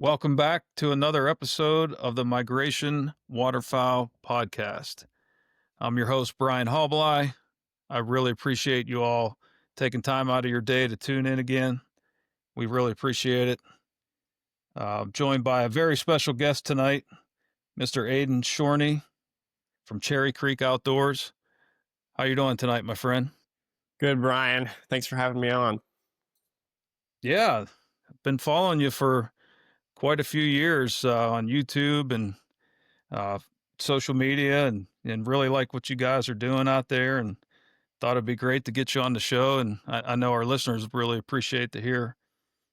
Welcome back to another episode of the Migration Waterfowl podcast. I'm your host, Brian Halbleib. I really appreciate you all taking time out of your day to tune in again. We really appreciate it. Joined by a very special guest tonight, Mr. Aden Shorney from Cherry Creek Outdoors. How you doing tonight, my friend? Good, Brian. Thanks for having me on. Yeah, I've been following you for quite a few years on YouTube and uh, social media and really like what you guys are doing out there, and thought it'd be great to get you on the show. And I know our listeners really appreciate to hear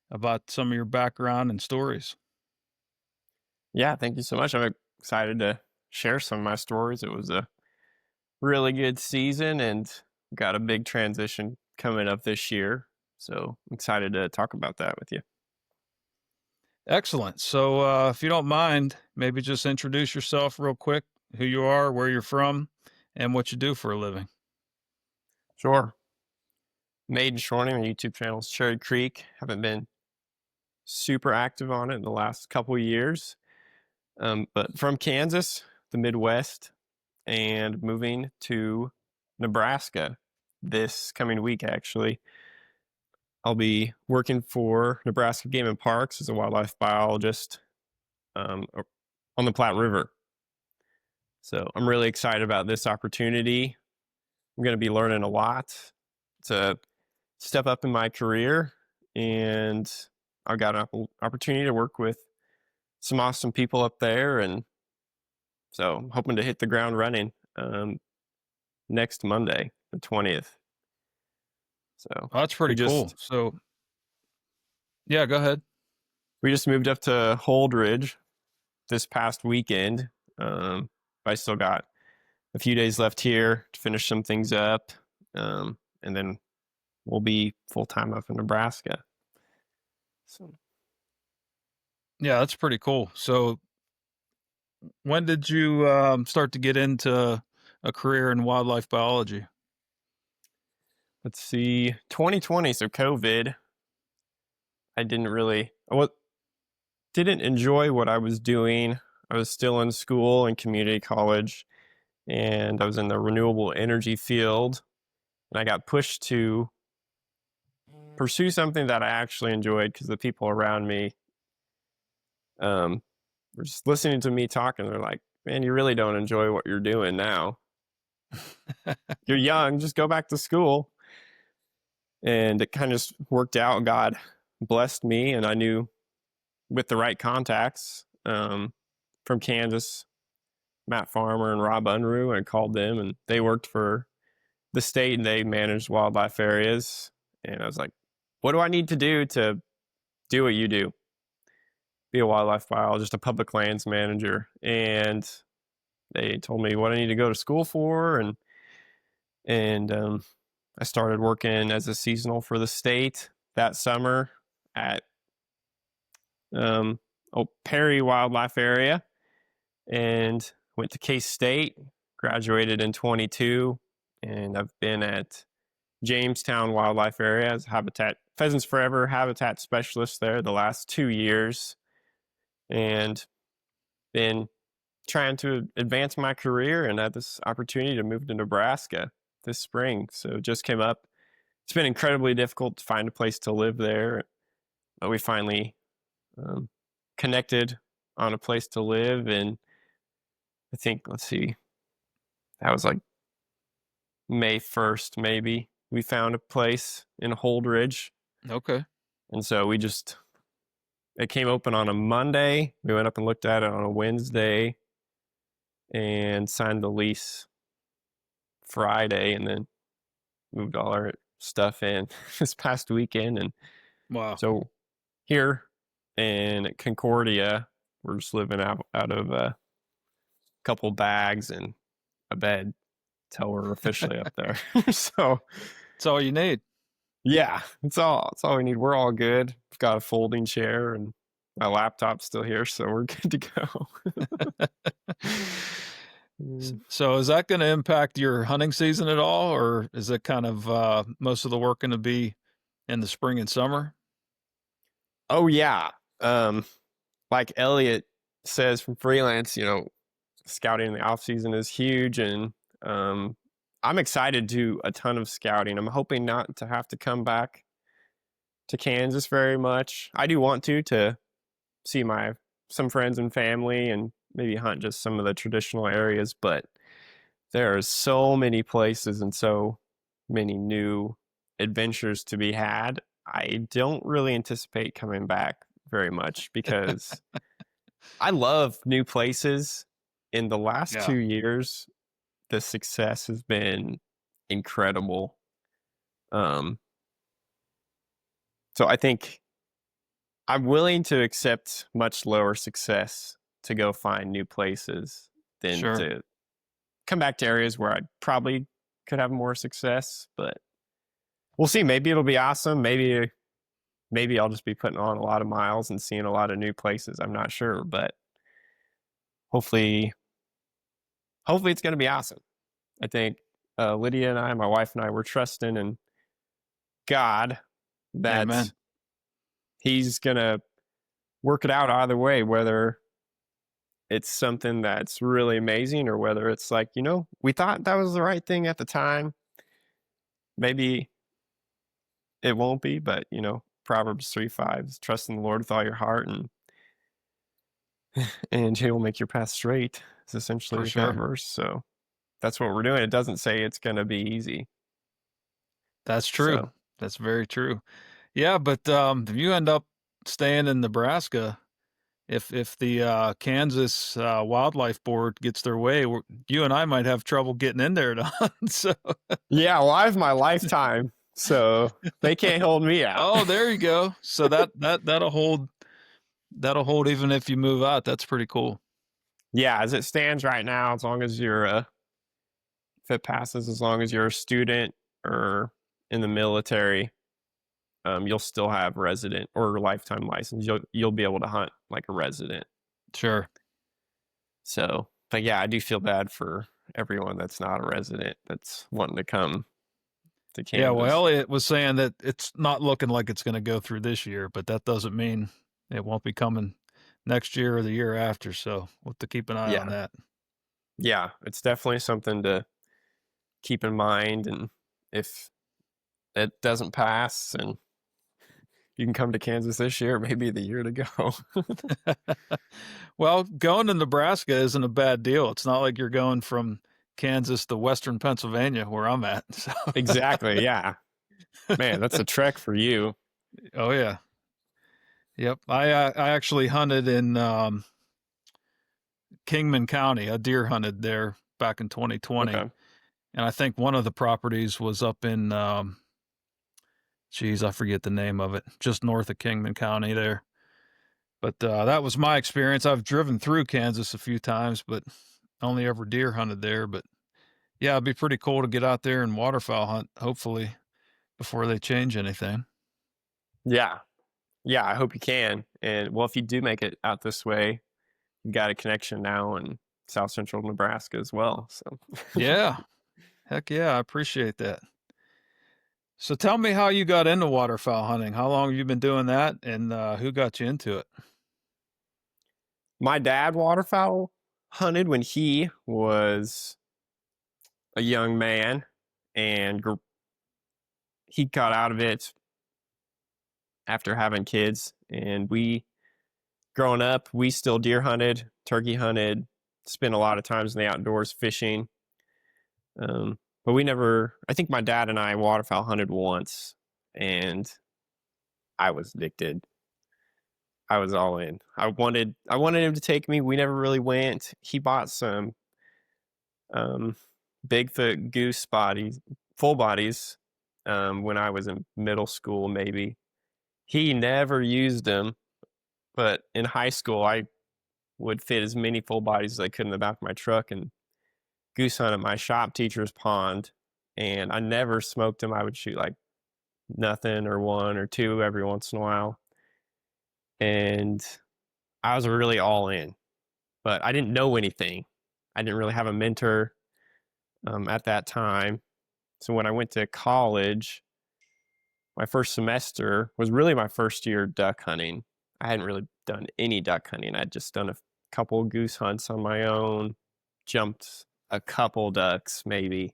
about some of your background and stories. Yeah, thank you so much. I'm excited to share some of my stories. It was a really good season and got a big transition coming up this year. So I'm excited to talk about that with you. Excellent. So if you don't mind, maybe just introduce yourself real quick, who you are, where you're from, and what you do for a living. Sure. Aden Shorney, my YouTube channel is Cherry Creek. Haven't been super active on it in the last couple of years. But from Kansas, the Midwest, and moving to Nebraska this coming week, actually. I'll be working for Nebraska Game and Parks as a wildlife biologist on the Platte River. So I'm really excited about this opportunity. I'm going to be learning a lot. It's a step up in my career, and I've got an opportunity to work with some awesome people up there. And so I'm hoping to hit the ground running next Monday, the 20th. So That's pretty cool. So, yeah, go ahead. We just moved up to Holdridge this past weekend. I still got a few days left here to finish some things up, and then we'll be full-time up in Nebraska. So, yeah, that's pretty cool. So when did you start to get into a career in wildlife biology? let's see, 2020, so COVID. I didn't enjoy what I was doing. I was still in school and community college, and I was in the renewable energy field, and I got pushed to pursue something that I actually enjoyed because the people around me were just listening to me talking. They're like, man, you really don't enjoy what you're doing now. You're young, just go back to school. And it kind of just worked out. God blessed me, and I knew with the right contacts from Kansas, Matt Farmer and Rob Unruh, and I called them, and they worked for the state and they managed wildlife areas. And I was like, what do I need to do what you do? Be a wildlife biologist, a public lands manager. And they told me what I need to go to school for. And I started working as a seasonal for the state that summer at Perry Wildlife Area, and went to K-State, graduated in 22, and I've been at Jamestown Wildlife Area as Pheasants Forever habitat specialist there the last 2 years, and been trying to advance my career, and had this opportunity to move to Nebraska this spring. So it just came up. It's been incredibly difficult to find a place to live there, but we finally connected on a place to live. And I think, let's see, that was like May 1st, maybe. We found a place in Holdridge. Okay. And so it came open on a Monday. We went up and looked at it on a Wednesday and signed the lease Friday, and then moved all our stuff in this past weekend. And wow. So here in Concordia, we're just living out of a couple bags and a bed till we're officially up there. So that's all you need. Yeah, it's all we need. We're all good. We've got a folding chair and my laptop's still here, so we're good to go. So is that going to impact your hunting season at all, or is it kind of most of the work going to be in the spring and summer? Oh yeah. like Elliot says from freelance, scouting in the off season is huge, and I'm excited to do a ton of scouting. I'm hoping not to have to come back to Kansas very much. I do want to see some friends and family and maybe hunt just some of the traditional areas, but there are so many places and so many new adventures to be had. I don't really anticipate coming back very much because I love new places. In the last Yeah. 2 years, the success has been incredible. Um, so I think I'm willing to accept much lower success to go find new places than Sure. to come back to areas where I probably could have more success. But we'll see. Maybe it'll be awesome. Maybe I'll just be putting on a lot of miles and seeing a lot of new places. I'm not sure, but hopefully it's going to be awesome. I think Lydia and I, my wife and I, were trusting in God that Amen. He's going to work it out either way, whether it's something that's really amazing or whether it's like, we thought that was the right thing at the time. Maybe it won't be, but Proverbs 3:5 is trust in the Lord with all your heart and He will make your path straight. Is essentially For that sure. verse. So that's what we're doing. It doesn't say it's going to be easy. That's true. So That's very true. Yeah, but if you end up staying in Nebraska, if the Kansas Wildlife Board gets their way, you and I might have trouble getting in there to hunt. So, yeah, well, I have my lifetime, so they can't hold me out. oh, there you go. So that'll hold even if you move out. That's pretty cool. Yeah, as it stands right now, as long as you're if it passes, as long as you're a student or in the military, you'll still have resident or lifetime license. You'll be able to hunt like a resident. Sure. So, but yeah, I do feel bad for everyone that's not a resident that's wanting to come to Yeah, well, Kansas. Elliot was saying that it's not looking like it's going to go through this year, but that doesn't mean it won't be coming next year or the year after. So we'll have to keep an eye on Yeah. that. Yeah, it's definitely something to keep in mind. And if it doesn't pass and you can come to Kansas this year, maybe the year to go. Well, going to Nebraska isn't a bad deal. It's not like you're going from Kansas to Western Pennsylvania, where I'm at. So. Exactly. Yeah. Man, that's a trek for you. Oh yeah. Yep. I actually hunted in Kingman County. I deer hunted there back in 2020, Okay. and I think one of the properties was up in geez, I forget the name of it, just north of Kingman County there. But that was my experience. I've driven through Kansas a few times, but only ever deer hunted there. But yeah, it'd be pretty cool to get out there and waterfowl hunt, hopefully, before they change anything. Yeah. Yeah, I hope you can. And well, if you do make it out this way, you've got a connection now in South Central Nebraska as well. So Yeah. Heck yeah, I appreciate that. So tell me how you got into waterfowl hunting. How long have you been doing that, and who got you into it? my dad waterfowl hunted when he was a young man and he got out of it after having kids. And growing up, we still deer hunted, turkey hunted, spent a lot of times in the outdoors fishing. But I think my dad and I waterfowl hunted once and I was addicted. I was all in. I wanted him to take me. We never really went. He bought some Bigfoot goose bodies, full bodies, when I was in middle school, maybe. He never used them, but in high school, I would fit as many full bodies as I could in the back of my truck and goose hunt at my shop teacher's pond. And I never smoked them. I would shoot like nothing or one or two every once in a while. And I was really all in, but I didn't know anything. I didn't really have a mentor at that time. So when I went to college, my first semester was really my first year duck hunting. I hadn't really done any duck hunting. I'd just done a couple goose hunts on my own, jumped a couple ducks maybe,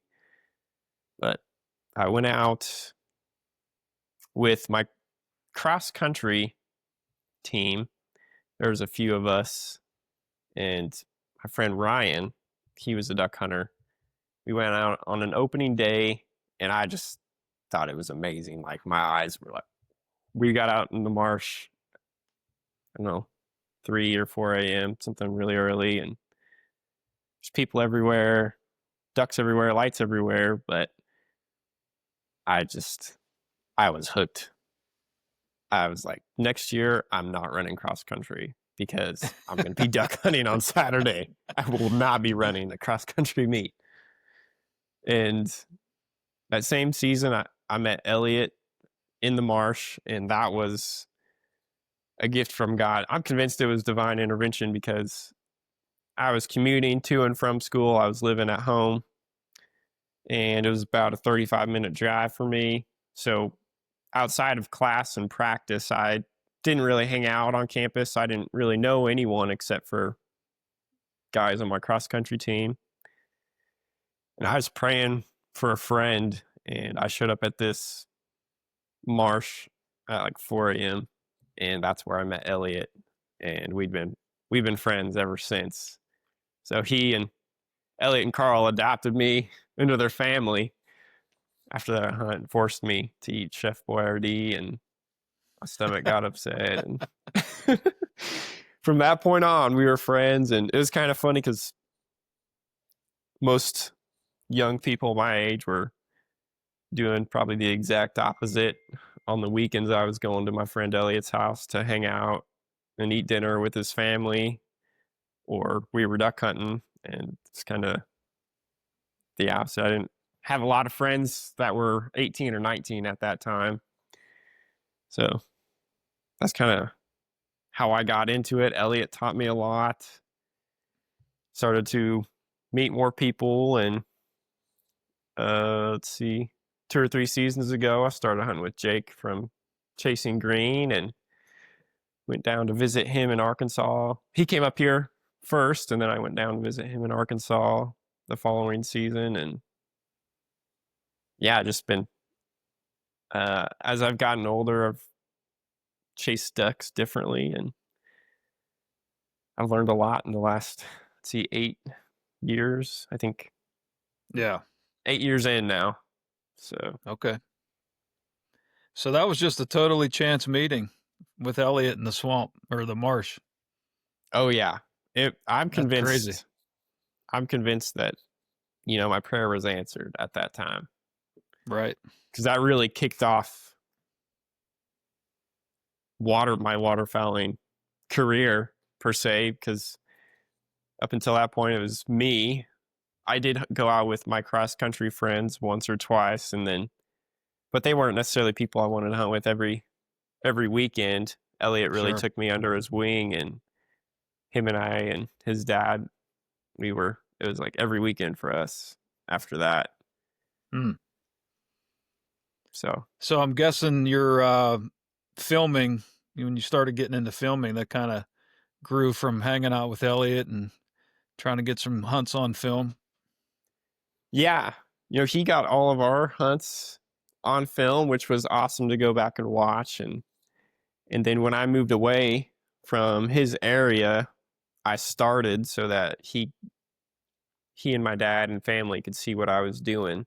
but I went out with my cross country team. There was a few of us, and my friend Ryan, he was a duck hunter. We went out on an opening day, and I just thought it was amazing. Like, my eyes were like, we got out in the marsh, I don't know, 3 or 4 a.m., something really early, and there's people everywhere, ducks everywhere, lights everywhere, but I was hooked. I was like, next year, I'm not running cross country because I'm going to be duck hunting on Saturday. I will not be running the cross country meet. And that same season, I met Elliot in the marsh, and that was a gift from God. I'm convinced it was divine intervention because I was commuting to and from school. I was living at home, and it was about a 35-minute drive for me. So outside of class and practice, I didn't really hang out on campus. I didn't really know anyone except for guys on my cross country team. And I was praying for a friend, and I showed up at this marsh at like 4 a.m. and that's where I met Elliot, and we've been friends ever since. So he and Elliot and Carl adopted me into their family after that hunt and forced me to eat Chef Boyardee, and my stomach got upset. And from that point on, we were friends, and it was kind of funny because most young people my age were doing probably the exact opposite. On the weekends, I was going to my friend Elliot's house to hang out and eat dinner with his family, or we were duck hunting, and it's kind of the opposite. I didn't have a lot of friends that were 18 or 19 at that time. So that's kind of how I got into it. Elliot taught me a lot. Started to meet more people, and let's see, 2 or 3 seasons ago, I started hunting with Jake from Chasing Green and went down to visit him in Arkansas. He came up here first, and then I went down to visit him in Arkansas the following season. And yeah, just been, as I've gotten older, I've chased ducks differently, and I've learned a lot in the last, 8 years. I think Yeah. 8 years in now. So Okay. So that was just a totally chance meeting with Elliot in the swamp or the marsh. oh yeah, I'm That's crazy. convinced. I'm convinced that my prayer was answered at that time, Right. because that really kicked off my waterfowling career per se. Because up until that point, it was me. I did go out with my cross country friends once or twice, but they weren't necessarily people I wanted to hunt with every weekend. Elliot really Sure. took me under his wing, and him and I and his dad, it was like every weekend for us after that. Hmm. So So I'm guessing your filming, when you started getting into filming, that kind of grew from hanging out with Elliot and trying to get some hunts on film. yeah, he got all of our hunts on film, which was awesome to go back and watch. And then when I moved away from his area, I started so that he and my dad and family could see what I was doing.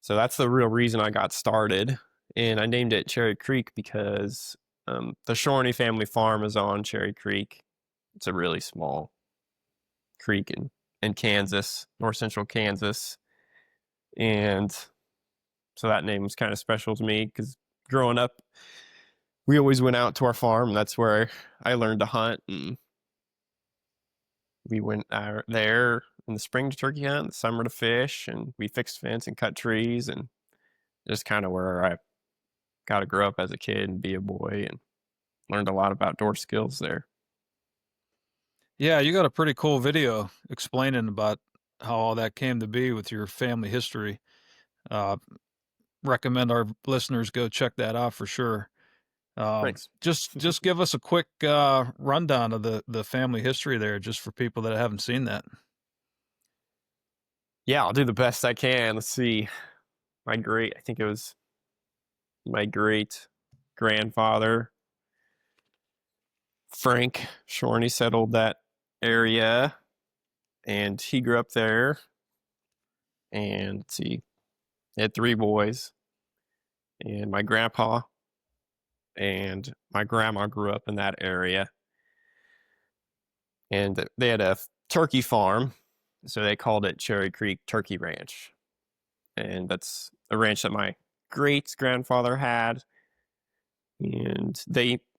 So that's the real reason I got started. And I named it Cherry Creek because the Shorney family farm is on Cherry Creek. It's a really small creek in Kansas, north central Kansas. And so that name was kind of special to me because growing up, we always went out to our farm. And that's where I learned to hunt. And we went there in the spring to turkey hunt, the summer to fish, and we fixed fence and cut trees, and just kind of where I got to grow up as a kid and be a boy, and learned a lot of outdoor skills there. Yeah, you got a pretty cool video explaining about how all that came to be with your family history. Uh, Recommend our listeners go check that out for sure. Thanks. Just give us a quick rundown of the family history there, just for people that haven't seen that. Yeah, I'll do the best I can. Let's see. I think it was my great grandfather, Frank Shorney, settled that area, and he grew up there. And let's see, he had 3 boys, and my grandpa and my grandma grew up in that area, and they had a turkey farm, so they called it Cherry Creek Turkey Ranch, and that's a ranch that my great grandfather had, and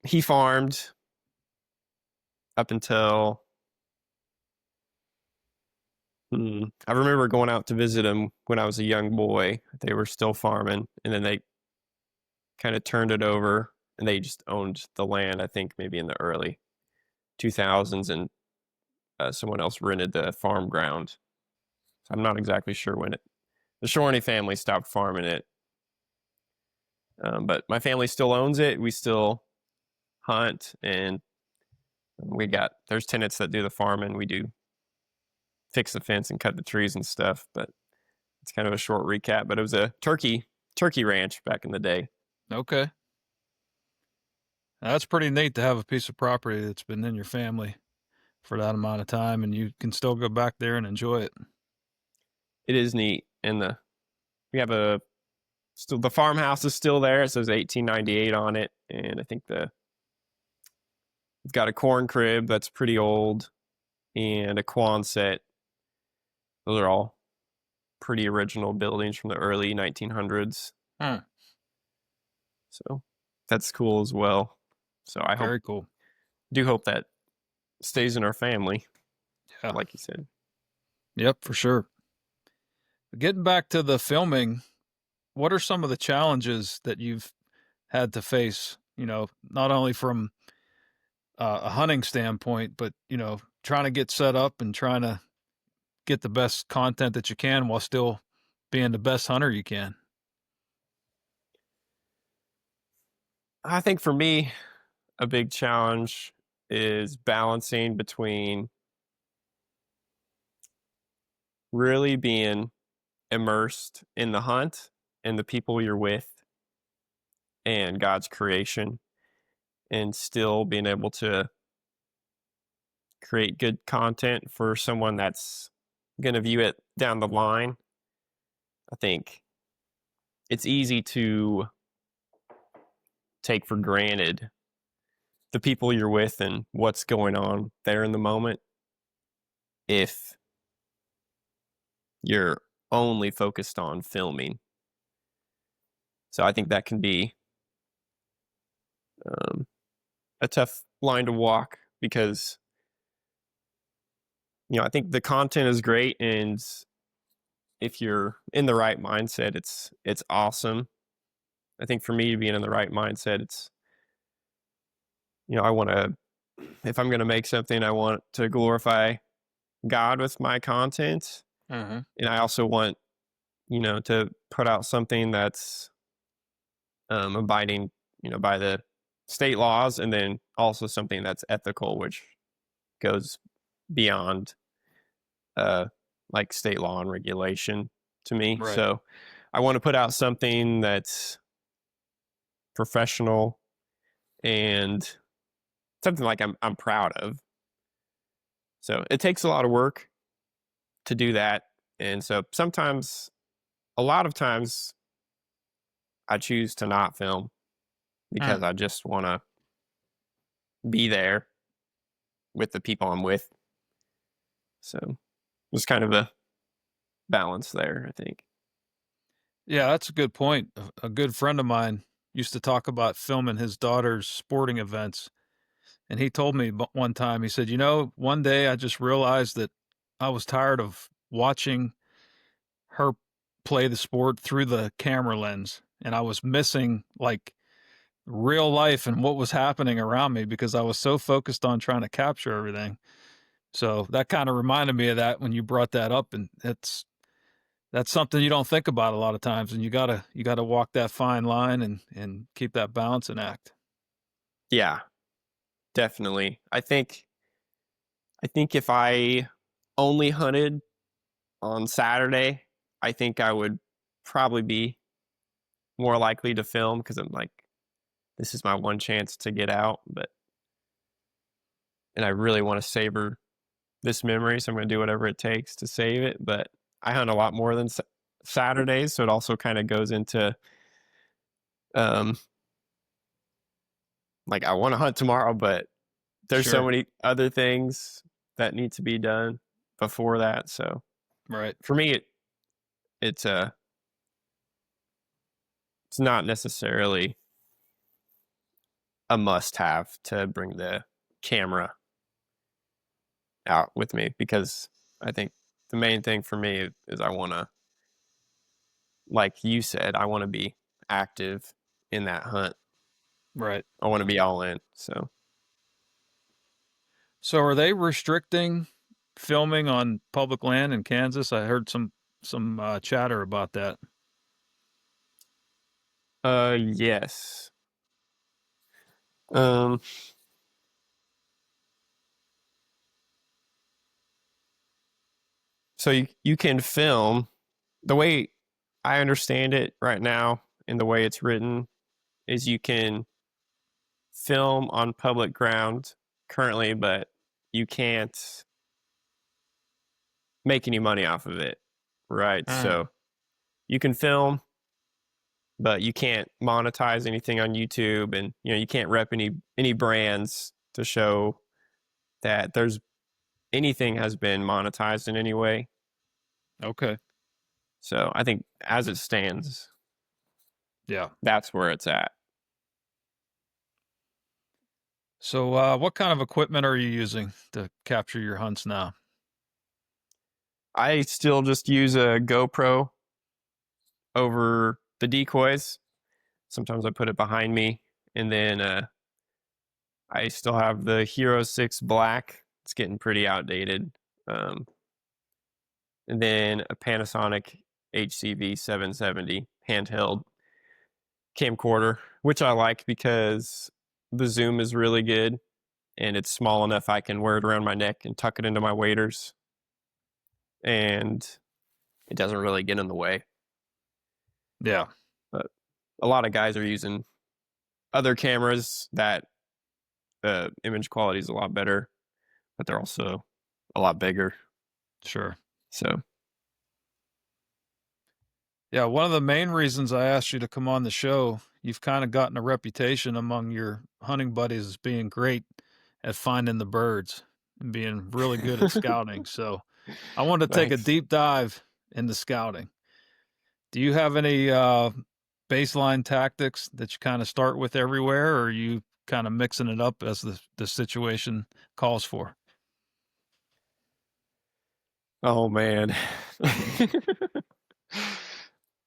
he farmed up until I remember going out to visit him when I was a young boy. They were still farming, and then they kind of turned it over, and they just owned the land, I think maybe in the early 2000s, and someone else rented the farm ground. So I'm not exactly sure when the Shorney family stopped farming it. But my family still owns it. We still hunt, and there's tenants that do the farming. We do fix the fence and cut the trees and stuff, but it's kind of a short recap. But it was a turkey ranch back in the day. Okay. That's pretty neat to have a piece of property that's been in your family for that amount of time, and you can still go back there and enjoy it. It is neat, and the farmhouse is still there. It says 1898 on it, and I think it's got a corn crib that's pretty old, and a Quonset. Those are all pretty original buildings from the early 1900s. So that's cool as well. So Very cool. Do hope that stays in our family. Yeah. Like you said. Yep, for sure. Getting back to the filming, what are some of the challenges that you've had to face, not only from a hunting standpoint, but, trying to get set up and trying to get the best content that you can while still being the best hunter you can? I think for me, a big challenge is balancing between really being immersed in the hunt and the people you're with and God's creation, and still being able to create good content for someone that's going to view it down the line. I think it's easy to take for granted the people you're with and what's going on there in the moment if you're only focused on filming. So I think that can be a tough line to walk, because I think the content is great, and if you're in the right mindset, it's awesome. I think for me, being in the right mindset, it's I want to, if I'm going to make something, I want to glorify God with my content. Mhm. And I also want, to put out something that's abiding, by the state laws, and then also something that's ethical, which goes beyond like state law and regulation to me. Right. So I want to put out something that's professional and something like I'm proud of. So it takes a lot of work to do that. And so a lot of times I choose to not film because I just want to be there with the people I'm with. So there's kind of a balance there, I think. Yeah, that's a good point. A good friend of mine used to talk about filming his daughter's sporting events. And he told me one time, he said, one day I just realized that I was tired of watching her play the sport through the camera lens. And I was missing like real life and what was happening around me because I was so focused on trying to capture everything. So that kind of reminded me of that when you brought that up. And that's something you don't think about a lot of times. And you gotta walk that fine line and keep that balance in act. Yeah, definitely. I think if I only hunted on Saturday, I think I would probably be more likely to film because I'm like, this is my one chance to get out, and I really want to savor this memory, so I'm going to do whatever it takes to save it. But I hunt a lot more than Saturdays, so it also kind of goes into um, like I want to hunt tomorrow, but there's so Sure. many other things that need to be done before that. So Right. for me, it's it's not necessarily a must-have to bring the camera out with me because I think the main thing for me is I want to, like you said, I want to be active in that hunt. Right. I want to be all in. So, So are they restricting filming on public land in Kansas? I heard some chatter about that. yes. Um, so you can film the way I understand it right now, and the way it's written is you can film on public ground currently, but you can't make any money off of it, right? Uh, So you can film, but you can't monetize anything on YouTube, and you can't rep any brands to show that there's anything has been monetized in any way. okay. So I think as it stands, Yeah. that's where it's at. So what kind of equipment are you using to capture your hunts now? I still just use a GoPro over the decoys. Sometimes I put it behind me, and then I still have the Hero 6 Black. It's getting pretty outdated. Um, and then a Panasonic HCV 770 handheld camcorder, which I like because the zoom is really good and it's small enough I can wear it around my neck and tuck it into my waders, and it doesn't really get in the way. Yeah. But a lot of guys are using other cameras that the image quality is a lot better, but they're also a lot bigger. Sure. So, Yeah, one of the main reasons I asked you to come on the show, you've kind of gotten a reputation among your hunting buddies as being great at finding the birds and being really good at scouting. So I wanted to take a thanks. deep dive into scouting. Do you have any baseline tactics that you kind of start with everywhere, or are you kind of mixing it up as the situation calls for? Oh man.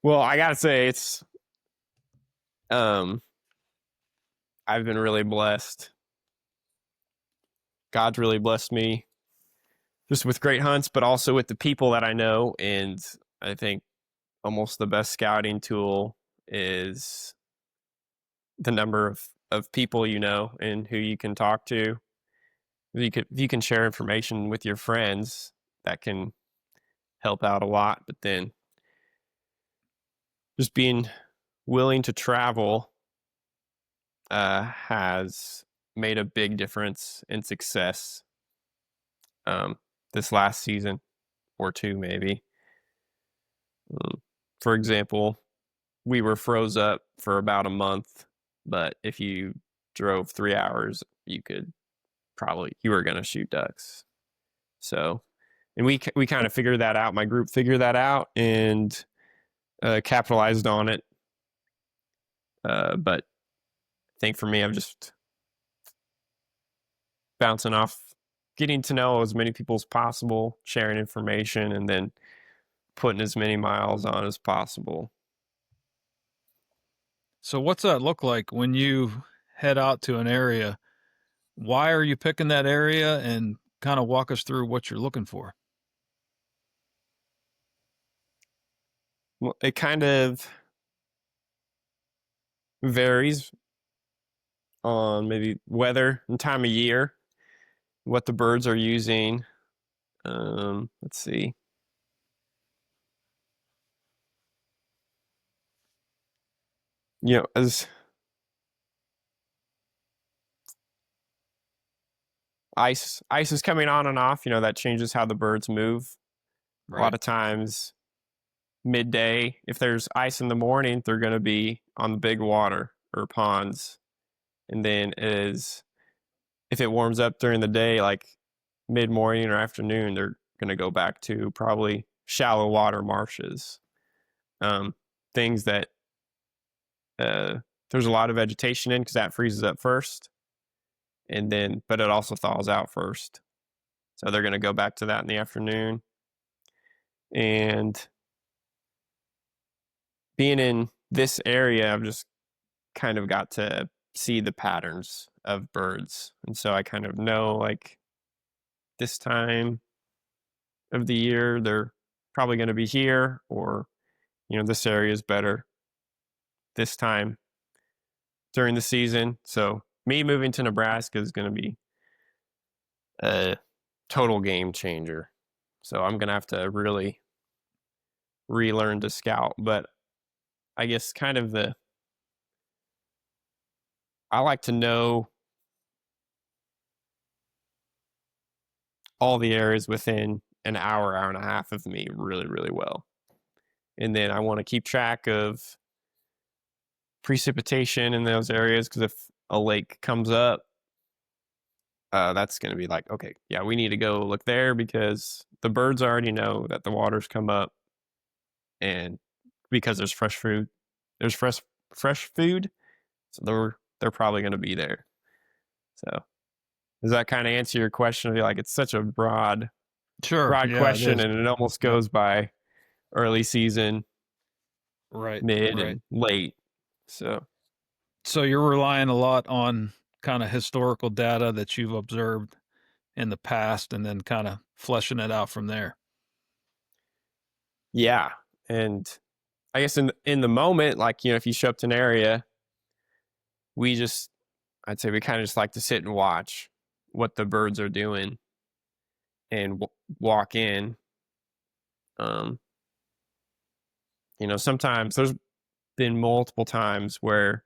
Well, I gotta say um I've been really blessed. God's really blessed me just with great hunts, but also with the people that I know. And I think almost the best scouting tool is the number of people you know and who you can talk to. If you can share information with your friends, that can help out a lot. But then just being willing to travel has made a big difference in success um, this last season or two, maybe. For example, we were froze up for about a month, but if you drove 3 hours, you were going to shoot ducks. So, and we kind of figured that out. My group figured that out and capitalized on it. But I think for me, I'm just bouncing off, getting to know as many people as possible, sharing information, and then putting as many miles on as possible. So what's that look like when you head out to an area? Why are you picking that area, and kind of walk us through what you're looking for? Well, it kind of varies on maybe weather and time of year, what the birds are using. Let's see. As ice is coming on and off, that changes how the birds move. A lot Right. of times midday, if there's ice in the morning, they're going to be on the big water or ponds. And then if it warms up during the day, like mid-morning or afternoon, they're going to go back to probably shallow water marshes. Things that there's a lot of vegetation in, because that freezes up first, but it also thaws out first. So they're going to go back to that in the afternoon. And being in this area, I've just kind of got to see the patterns of birds. And so I kind of know, like, this time of the year, they're probably going to be here, or, this area is better this time during the season. So me moving to Nebraska is going to be a total game changer. So I'm going to have to really relearn to scout. But I guess kind of I like to know all the areas within an hour, hour and a half of me really, really well. And then I want to keep track of precipitation in those areas, because if a lake comes up, that's going to be like, okay, yeah, we need to go look there, because the birds already know that the water's come up, and because there's fresh food, fresh food, so they're probably going to be there. So does that kind of answer your question? Like, it's such a broad Sure. Yeah, it question, is. and it almost Yep. goes by early season, Right. mid, Right. and late. So You're relying a lot on kind of historical data that you've observed in the past and then kind of fleshing it out from there. yeah, and I guess in the moment, like, if you show up to an area, I'd say we kind of just like to sit and watch what the birds are doing and walk in. Sometimes there's been multiple times where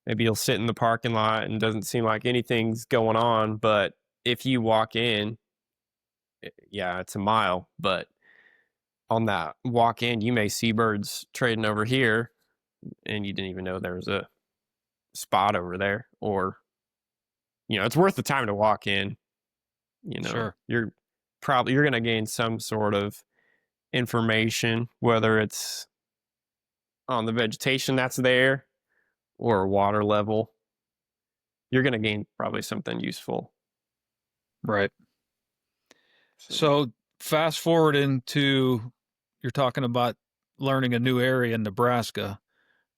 maybe you'll sit in the parking lot and doesn't seem like anything's going on, but if you walk in, yeah, it's a mile, but on that walk in, you may see birds trading over here, and you didn't even know there was a spot over there. Or, it's worth the time to walk in. Sure. You're going to gain some sort of information, whether it's on the vegetation that's there or water level. You're going to gain probably something useful. Right. So fast forward into, you're talking about learning a new area in Nebraska.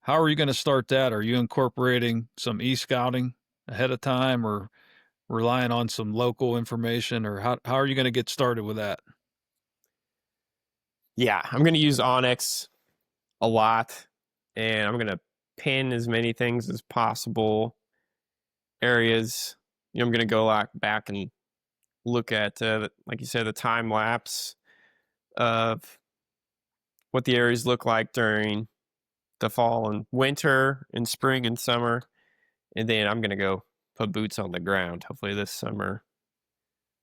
How are you going to start that? Are you incorporating some e-scouting ahead of time, or relying on some local information, or how are you going to get started with that? Yeah, I'm going to use Onyx a lot, and I'm going to pin as many things as possible. Areas, I'm going to go back and look at, like you said, the time lapse of what the areas look like during the fall and winter and spring and summer. And then I'm going to go put boots on the ground, hopefully this summer,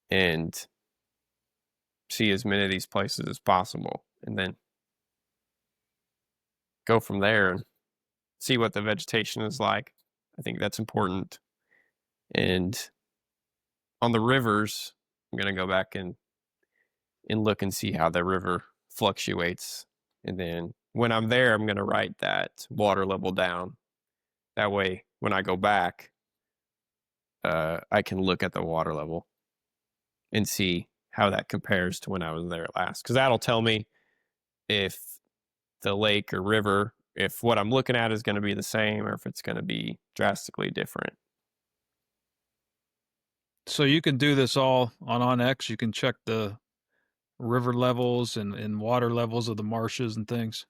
and see as many of these places as possible. And then go from there and see what the vegetation is like. I think that's important. And on the rivers, I'm going to go back and look and see how the river fluctuates. And then when I'm there, I'm going to write that water level down. That way, when I go back, I can look at the water level and see how that compares to when I was there last. Because that'll tell me if the lake or river, if what I'm looking at is going to be the same, or if it's going to be drastically different. So you can do this all on OnX. You can check the river levels and water levels of the marshes and things.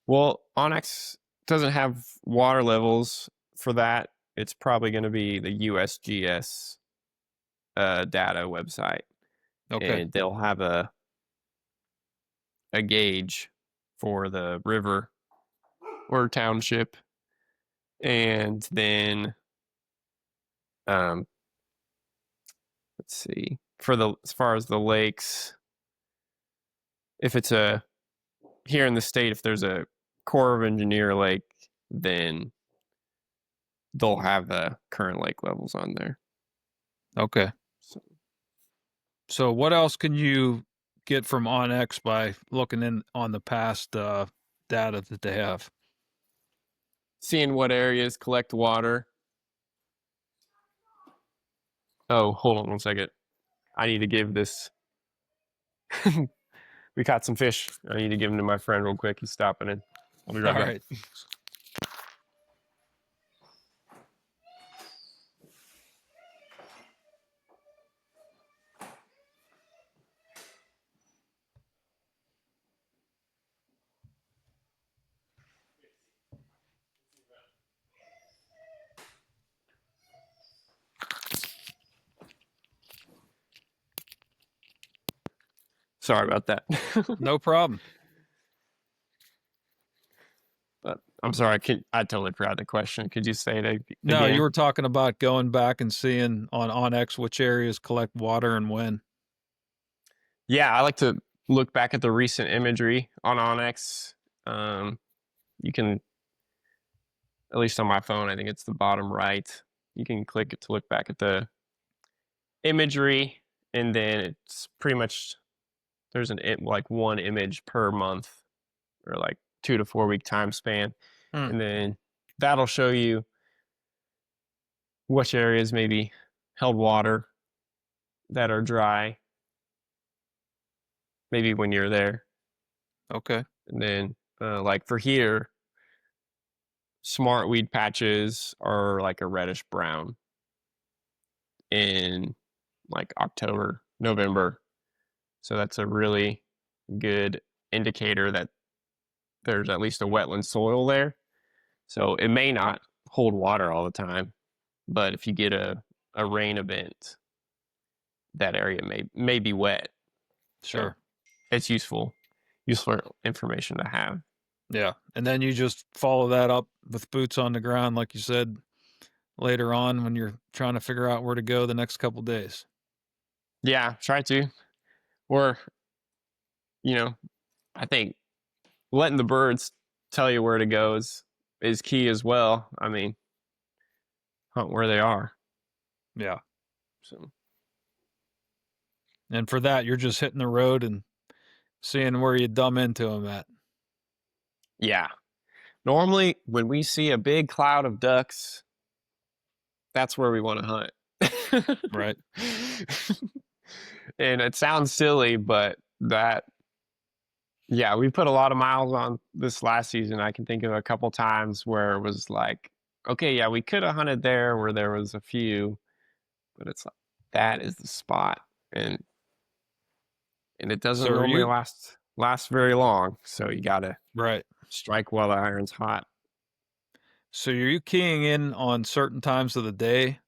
Well, Onyx doesn't have water levels for that. it's probably going to be the USGS data website, Okay. and they'll have a gauge for the river or township, and then let's see, for the as far as the lakes, if it's here in the state, if there's a Corps of Engineer lake, then they'll have the current lake levels on there. Okay. So what else can you get from OnX by looking in on the past data that they have? Seeing what areas collect water. Oh, hold on one second. I need to give this. We caught some fish. I need to give them to my friend real quick. He's stopping in. I'll be right All back. right. Sorry about that. No problem. But I'm sorry. I totally forgot the question. Could you say it again? No, you were talking about going back and seeing on OnX which areas collect water and when. Yeah, I like to look back at the recent imagery on Onyx. You can, at least on my phone, I think it's the bottom right. You can click it to look back at the imagery, and then it's pretty much there's like one image per month, or like 2 to 4 week time span, and then that'll show you which areas maybe held water that are dry, maybe when you're there. Okay. And then like for here, smart weed patches are like a reddish brown in like October, November. So that's a really good indicator that there's at least a wetland soil there. So it may not hold water all the time, but if you get a rain event, that area may be wet. Sure. So it's useful information to have. Yeah. And then you just follow that up with boots on the ground, like you said, later on when you're trying to figure out where to go the next couple days. Yeah, try to. Or, I think letting the birds tell you where to go is key as well. I mean, hunt where they are. Yeah. So, And for that, you're just hitting the road and seeing where you dumb into them at. yeah. Normally, when we see a big cloud of ducks, that's where we want to hunt. Right. And it sounds silly, but yeah, we put a lot of miles on this last season. I can think of a couple times where it was like, okay, yeah, we could have hunted there where there was a few, but it's like, that is the spot. And it doesn't So normally last very long. So you got to right. strike while the iron's hot. So are you keying in on certain times of the day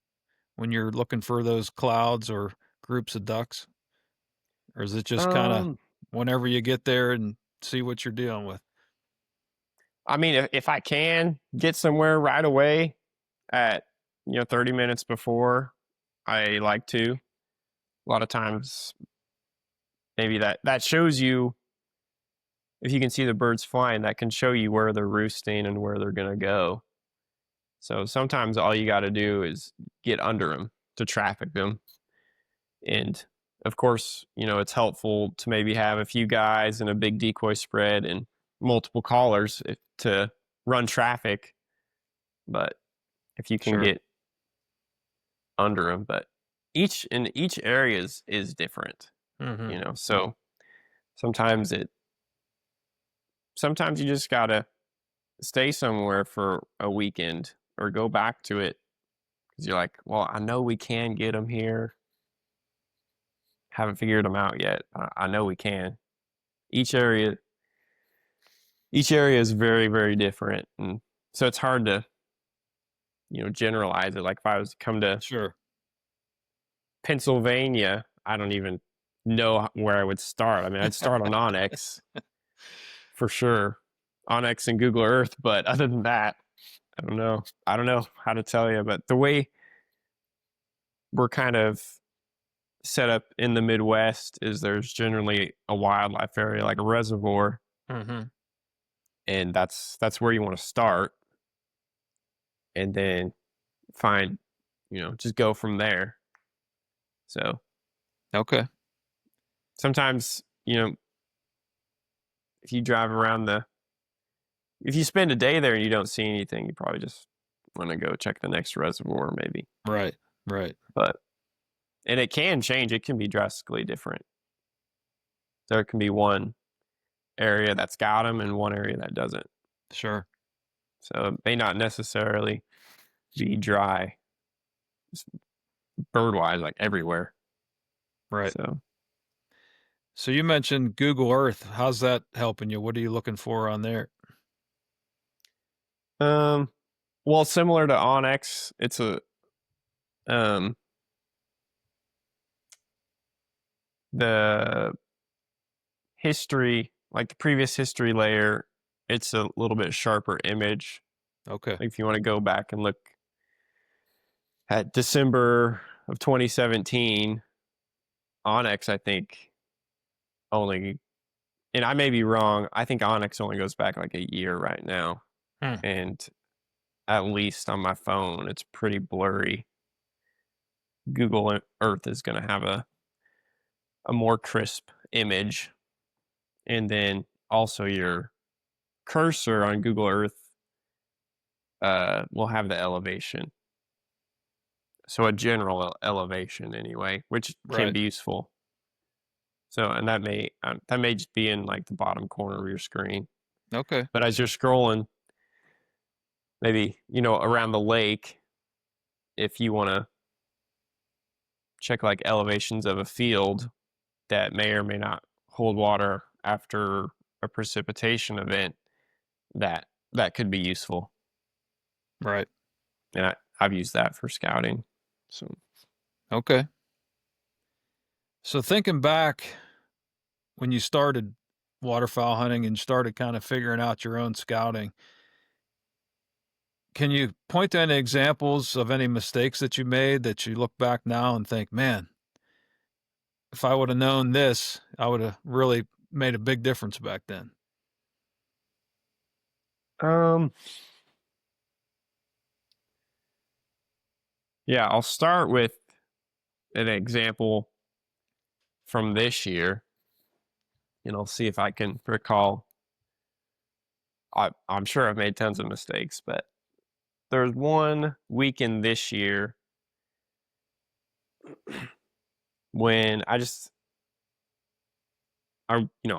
when you're looking for those clouds or groups of ducks? Or is it just kind of whenever you get there and see what you're dealing with? I mean, if I can get somewhere right away at 30 minutes before, I like to. A lot of times, maybe that shows you, if you can see the birds flying, that can show you where they're roosting and where they're gonna go. So sometimes all you got to do is get under them to traffic them. And of course, it's helpful to maybe have a few guys and a big decoy spread and multiple callers to run traffic. But if you can get under them, but each area is different, so sometimes you just gotta stay somewhere for a weekend or go back to it because you're like, well, I know we can get them here. Haven't figured them out yet. I know we can. Each area is very, very different, and so it's hard to generalize it. Like if I was to come to Sure. Pennsylvania, I don't even know where I would start. I mean, I'd start on Onyx for sure, Onyx and Google Earth. But other than that, I don't know. I don't know how to tell you. But the way we're kind of set up in the Midwest is there's generally a wildlife area, like a reservoir, Mm-hmm. and that's where you want to start, and then find, just go from there. So Okay. sometimes, if you drive around if you spend a day there and you don't see anything, you probably just want to go check the next reservoir maybe. Right. Right. And it can change. It can be drastically different. There can be one area that's got them and one area that doesn't. Sure. So it may not necessarily be dry bird-wise, like everywhere. Right. So So you mentioned Google Earth. How's that helping you? What are you looking for on there? well, similar to Onyx, it's um the history, like the previous history layer, it's a little bit sharper image. Okay. Like if you want to go back and look at December of 2017, Onyx, I think only, and I may be wrong, I think Onyx only goes back like a year right now. Hmm. And at least on my phone, it's pretty blurry. Google Earth is going to have a more crisp image. And then also your cursor on Google Earth will have the elevation. So a general elevation anyway, which can Right. be useful. So, and that may just be in like the bottom corner of your screen. Okay. But as you're scrolling, maybe, around the lake, if you want to check like elevations of a field that may or may not hold water after a precipitation event, that could be useful. Right. And I've used that for scouting. So Okay. So thinking back when you started waterfowl hunting and started kind of figuring out your own scouting, can you point to any examples of any mistakes that you made that you look back now and think, man, if I would have known this, I would have really made a big difference back then? um yeah, I'll start with an example from this year, and I'll see if I can recall. I'm sure I've made tons of mistakes, but there's one weekend this year when I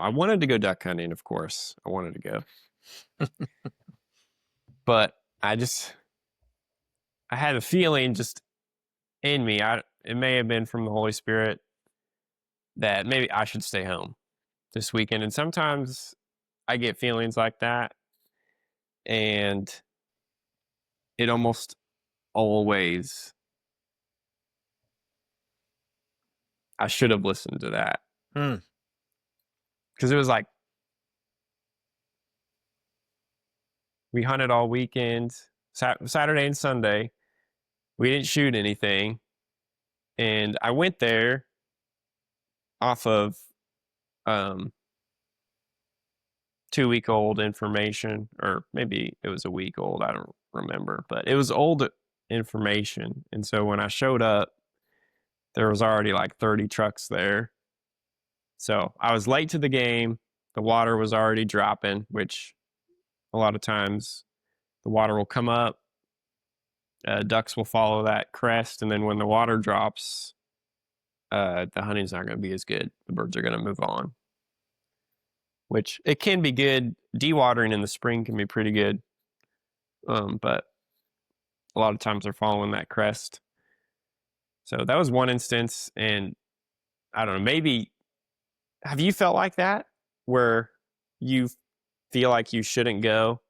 wanted to go duck hunting, of course. I wanted to go. But I had a feeling just in me. It may have been from the Holy Spirit that maybe I should stay home this weekend. And sometimes I get feelings like that, and it almost always, I should have listened to that. Hmm. Because it was like we hunted all weekend, Saturday and Sunday. We didn't shoot anything. And I went there off of 2-week-old information, or maybe it was a week old. I don't remember, but it was old information. And so when I showed up, there was already like 30 trucks there. So I was late to the game. The water was already dropping, which a lot of times the water will come up. Ducks will follow that crest. And then when the water drops, the hunting's not going to be as good. The birds are going to move on, which it can be good. Dewatering in the spring can be pretty good. But a lot of times they're following that crest. So that was one instance. And I don't know, maybe, have you felt like that where you feel like you shouldn't go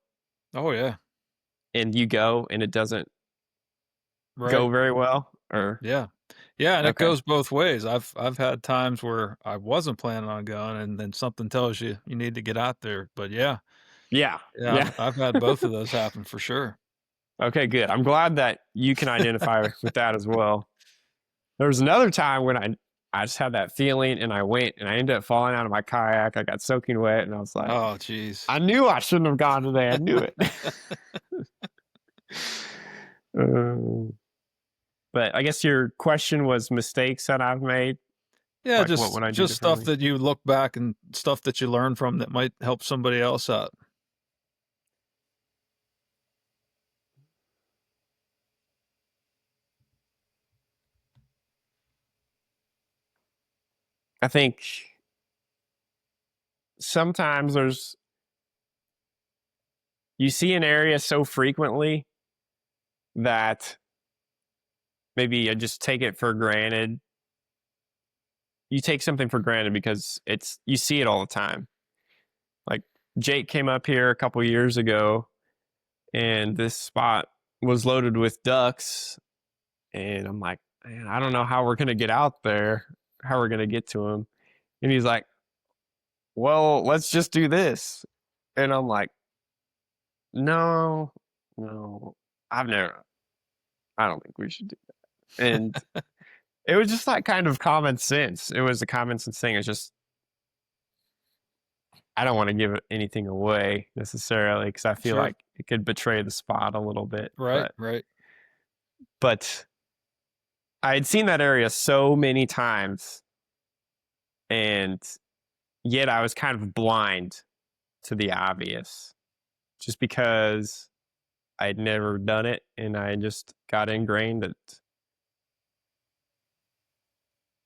Oh, yeah. and you go and it doesn't Right. go very well? Or Yeah. Yeah, and it okay. goes both ways. I've had times where I wasn't planning on going and then something tells you you need to get out there. But yeah, Yeah. yeah, Yeah. I've had both of those happen for sure. Okay, good. I'm glad that you can identify with that as well. There was another time when I just had that feeling and I went and I ended up falling out of my kayak. I got soaking wet and I was like, Oh, geez. I knew I shouldn't have gone today. I knew it. Um, but I guess your question was mistakes that I've made. Yeah, Like, what would I do just stuff differently? that you look back and stuff that you learn from that might help somebody else out. I think sometimes you see an area so frequently that maybe you just take it for granted. You take something for granted because you see it all the time. Like Jake came up here a couple years ago and this spot was loaded with ducks and I'm like, man, I don't know how we're going to get out there, how we're going to get to them. And he's like, well, let's just do this. And I'm like, no, no, I don't think we should do that. And it was just like kind of common sense. It was a common sense thing. It's just, I don't want to give anything away necessarily because I feel Sure. like it could betray the spot a little bit. Right, right. But I had seen that area so many times, and yet I was kind of blind to the obvious, just because I'd never done it, and I just got ingrained that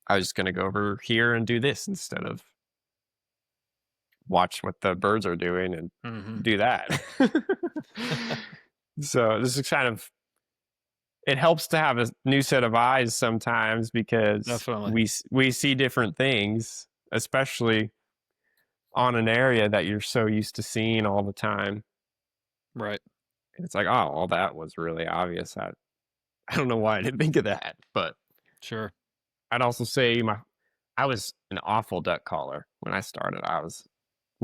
I was just going to go over here and do this instead of watch what the birds are doing and Mhm. do that. So this is kind of, it helps to have a new set of eyes sometimes because Definitely. we see different things, especially on an area that you're so used to seeing all the time. Right. And it's like, oh, well, that was really obvious. I don't know why I didn't think of that, but Sure. I'd also say I was an awful duck caller when I started. I was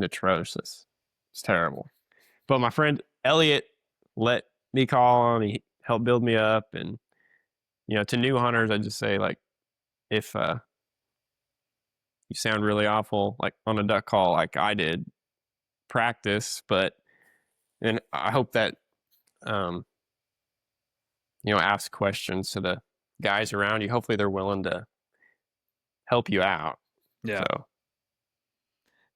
atrocious. It's terrible. But my friend Elliot let me call him. He helped build me up. And, to new hunters, I just say, like, if you sound really awful, like on a duck call, like I did, practice. And I hope that, um, ask questions to the guys around you. Hopefully they're willing to help you out. Yeah. So,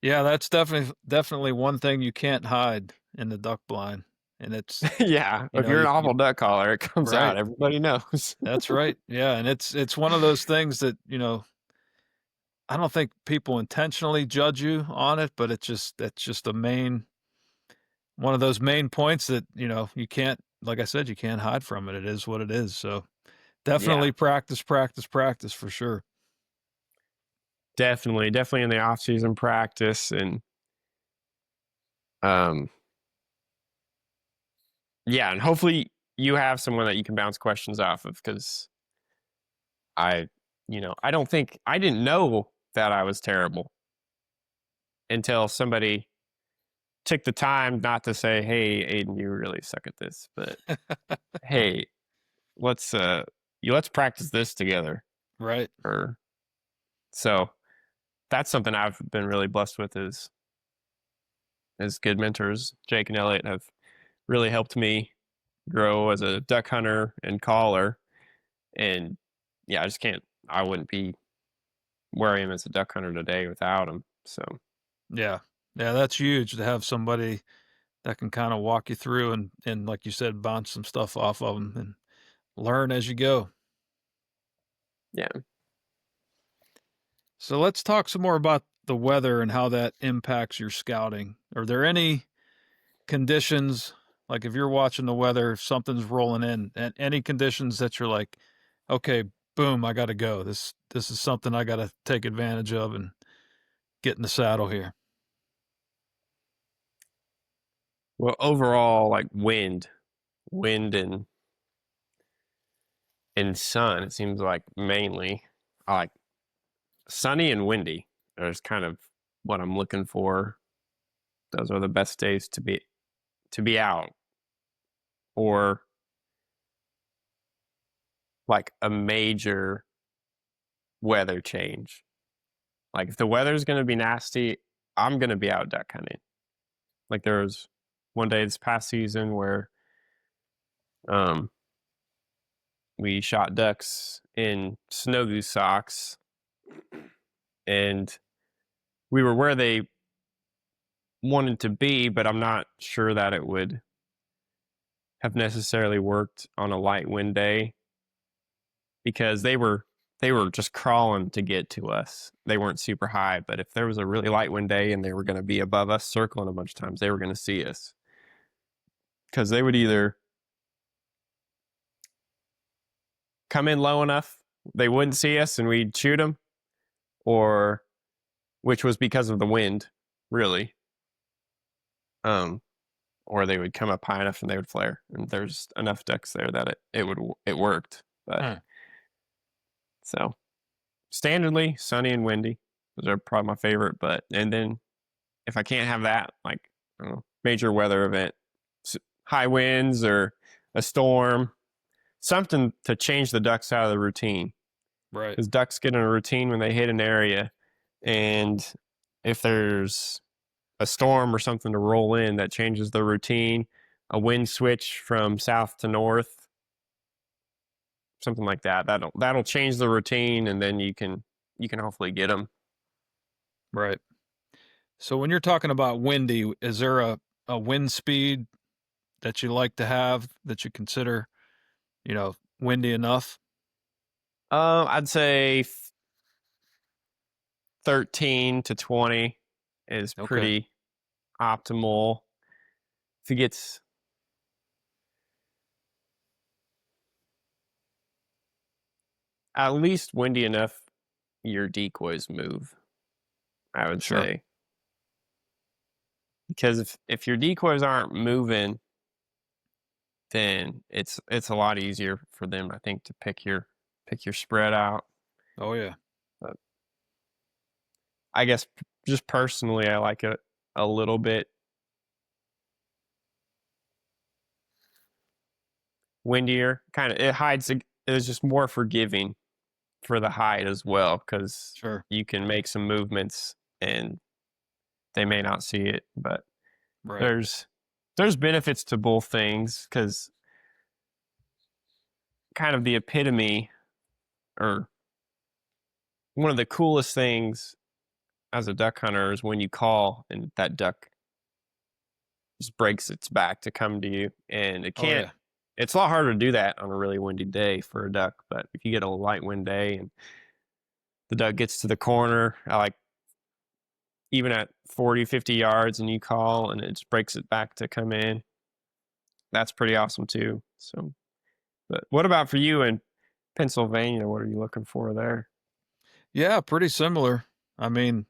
Yeah, that's definitely one thing you can't hide in the duck blind, and it's, yeah, if you're an you awful duck caller, it comes out. right. Everybody knows. That's right. Yeah, and it's one of those things that, I don't think people intentionally judge you on it, but that's just the main one of those main points that, you can't like I said, you can't hide from it. It is what it is. So, Yeah, definitely practice, practice, practice for sure. definitely in the off season practice. And um yeah, and hopefully you have someone that you can bounce questions off of, because I I don't think I didn't know that I was terrible until somebody took the time not to say, hey Aiden, you really suck at this, but hey, let's let's practice this together. Right. Or so that's something I've been really blessed with, is good mentors. Jake and Elliot have really helped me grow as a duck hunter and caller. And yeah, I wouldn't be where I am as a duck hunter today without them. So Yeah. Yeah, that's huge to have somebody that can kinda walk you through and like you said, bounce some stuff off of them and learn as you go. yeah. So let's talk some more about the weather and how that impacts your scouting. Are there any conditions, like if you're watching the weather, if something's rolling in, and any conditions that you're like, okay, boom, I gotta go. This is something I gotta take advantage of and get in the saddle here. Well, overall, like wind and and sun, it seems like mainly. I like sunny and windy. Is kind of what I'm looking for. Those are the best days to be out, or like a major weather change. Like if the weather's going to be nasty, I'm going to be out duck hunting. Like there was one day this past season where um we shot ducks in snow goose socks, and we were where they wanted to be, but I'm not sure that it would have necessarily worked on a light wind day, because they were just crawling to get to us. They weren't super high, but if there was a really light wind day and they were going to be above us circling a bunch of times, they were going to see us, because they would either come in low enough they wouldn't see us and we'd shoot them, or which was because of the wind, really. Or they would come up high enough and they would flare, and there's enough ducks there that it worked. But so standardly sunny and windy, those are probably my favorite. But and then if I can't have that, like I don't know, major weather event, high winds or a storm, something to change the ducks out of the routine. Right. Because ducks get in a routine when they hit an area, and if there's a storm or something to roll in that changes the routine, a wind switch from south to north, something like that, that'll change the routine, and then you can hopefully get them. Right. So when you're talking about windy, is there a wind speed that you like to have that you consider, windy enough? I'd say 13 to 20 is Okay. pretty optimal. If it gets at least windy enough, your decoys move, I would Sure. say. Because if your decoys aren't moving, then it's a lot easier for them, I think, to pick your spread out. Oh yeah. But I guess just personally, I like it a little bit windier. Kind of it is just more forgiving for the hide as well, because Sure. you can make some movements and they may not see it. But Right. there's benefits to both things, because kind of the epitome, or one of the coolest things as a duck hunter, is when you call and that duck just breaks its back to come to you, and it Oh can't. yeah. It's a lot harder to do that on a really windy day for a duck, but if you get a light wind day and the duck gets to the corner, I like even at 40, 50 yards, and you call and it just breaks it back to come in, that's pretty awesome too. So, but what about for you in Pennsylvania? What are you looking for there? Yeah, pretty similar. I mean,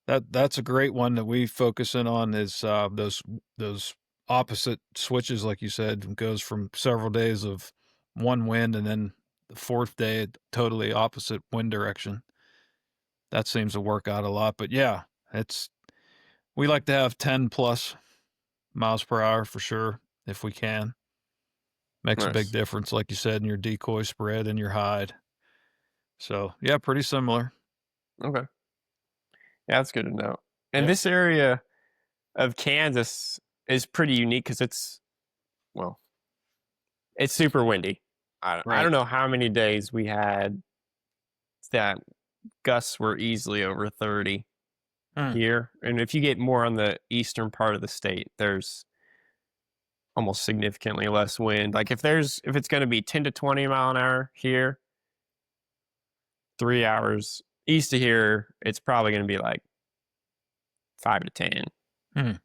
that's a great one that we focus in on is those opposite switches, like you said. It goes from several days of one wind, and then the fourth day, totally opposite wind direction. That seems to work out a lot. But yeah, we like to have 10 plus miles per hour for sure if we can. Makes a big Nice. difference, like you said, in your decoy spread and your hide. So yeah, pretty similar. Okay. Yeah, that's good to know. And Yeah. this area of Kansas is pretty unique because well, it's super windy. I Right. don't know how many days we had that gusts were easily over 30 Mm, here. And if you get more on the eastern part of the state, there's almost significantly less wind. Like if it's going to be 10 to 20 mile an hour here, 3 hours east of here, it's probably going to be like 5 to 10. mm,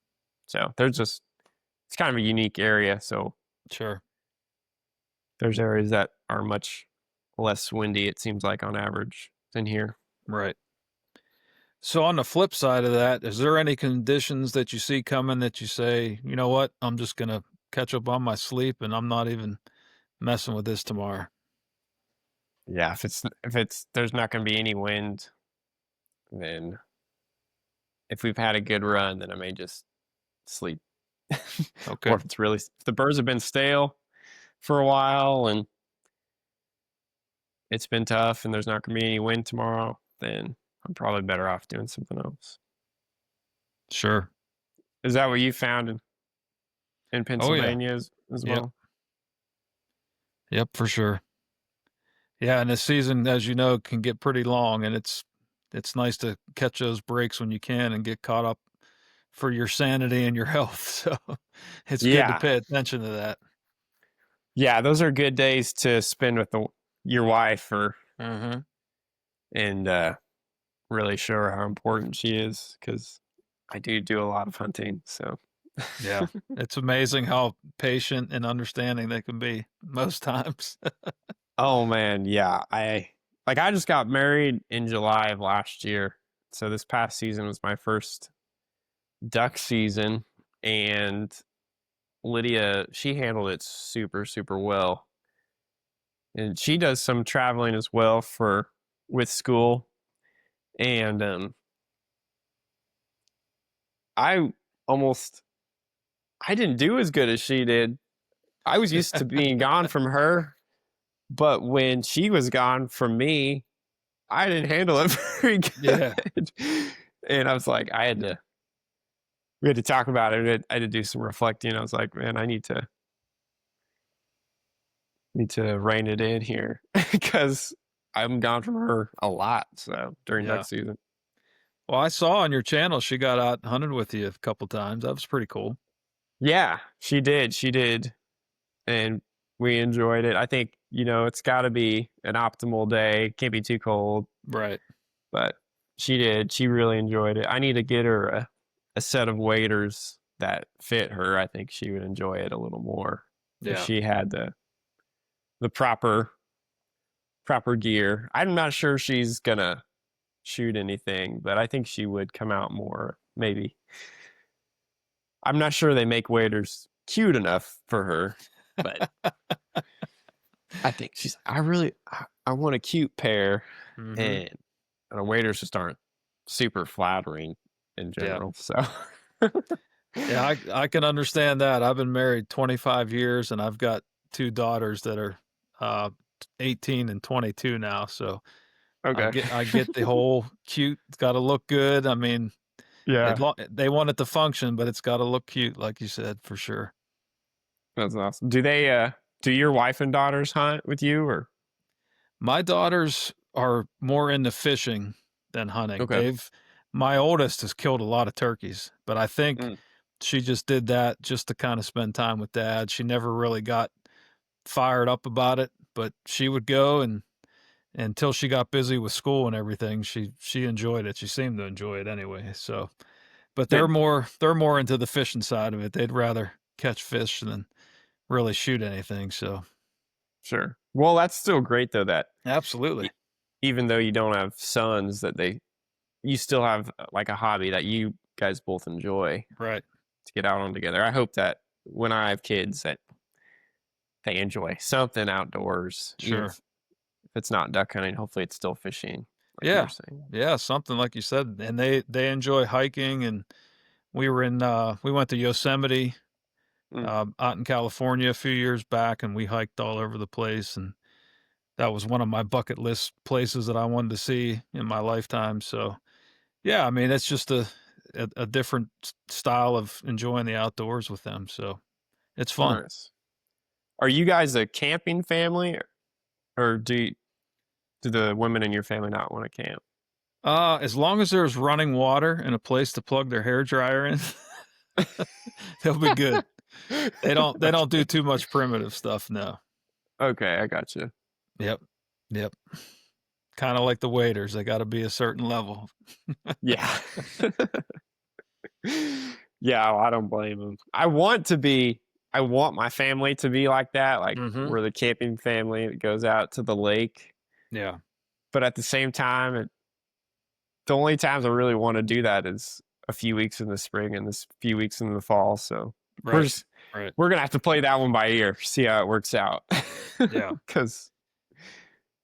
So it's kind of a unique area. So sure. there's areas that are much less windy, it seems like, on average than here. Right. So on the flip side of that, is there any conditions that you see coming that you say, you know what, I'm just gonna catch up on my sleep and I'm not even messing with this tomorrow? Yeah, if it's there's not going to be any wind, then if we've had a good run, then I may just sleep. Or Okay. if the birds have been stale for a while and it's been tough and there's not going to be any wind tomorrow, then I'm probably better off doing something else. Sure. Is that what you found in Oh yeah. Pennsylvania as Yep. well? Yep, for sure. Yeah, and the season, as you know, can get pretty long, and it's nice to catch those breaks when you can and get caught up for your sanity and your health. So it's good to Yeah. pay attention to that. Yeah, those are good days to spend with your wife Mm-hmm. and really show her how important she is, because I do a lot of hunting. So Yeah. It's amazing how patient and understanding they can be most times. oh man, yeah. I just got married in July of last year. So this past season was my first duck season, and Lydia, she handled it super, super well. And she does some traveling as well with school. And I almost I didn't do as good as she did. I was used to being gone from her, but when she was gone from me, I didn't handle it very Yeah. good. And I was like, we had to talk about it. I had to do some reflecting. I was like, man, I need to rein it in here because I'm gone from her a lot. So during Yeah. duck season. Well, I saw on your channel she got out and hunted with you a couple times. That was pretty cool. Yeah, she did. She did. And we enjoyed it. I think, it's got to be an optimal day. Can't be too cold, Right. but she did. She really enjoyed it. I need to get her a set of waders that fit her. I think she would enjoy it a little more if Yeah. she had the proper gear. I'm not sure she's gonna shoot anything, but I think she would come out more, maybe. I'm not sure they make waders cute enough for her, but I think she's I want a cute pair, Mm-hmm. and the waders just aren't super flattering in Yeah. general. So Yeah, I can understand that. I've been married 25 years and I've got two daughters that are uh 18 and 22 now, so okay. I get the whole cute, it's got to look good. I mean, Yeah, they want it to function, but it's got to look cute like you said, for sure. that's awesome. Do your wife and daughters hunt with you, or My daughters are more into fishing than hunting. okay? My oldest has killed a lot of turkeys, but I think Mm, she just did that just to kind of spend time with dad. She never really got fired up about it, but she would go and until she got busy with school and everything, she enjoyed it. She seemed to enjoy it anyway. So, but good. they're more into the fishing side of it. They'd rather catch fish than really shoot anything. So, Sure. Well, that's still great though that absolutely. e- even though you don't have sons, that you still have like a hobby that you guys both enjoy Right. to get out on together. I hope that when I have kids that they enjoy something outdoors, even Sure. if it's not duck hunting. Hopefully, it's still fishing, like you were Yeah. saying. Yeah, something like you said. And they enjoy hiking and we went to Yosemite Mm, out in California a few years back and we hiked all over the place and that was one of my bucket list places that I wanted to see in my lifetime. So, yeah, I mean, it's just a different style of enjoying the outdoors with them. So, it's fun. nice. Are you guys a camping family, or do the women in your family not want to camp? As long as there's running water and a place to plug their hair dryer in, they'll be good. They don't do too much primitive stuff, no. Okay, I got you. Yep. Yep. Kinda like the waiters, they gotta be a certain level. Yeah. Yeah, well, I don't blame them. I want my family to be like that, like Mhm. we're the camping family that goes out to the lake. Yeah. But at the same time, the only times I really want to do that is a few weeks in the spring and this few weeks in the fall. So we're Right. just, Right. we're gonna have to play that one by ear, see how it works out. Yeah. Because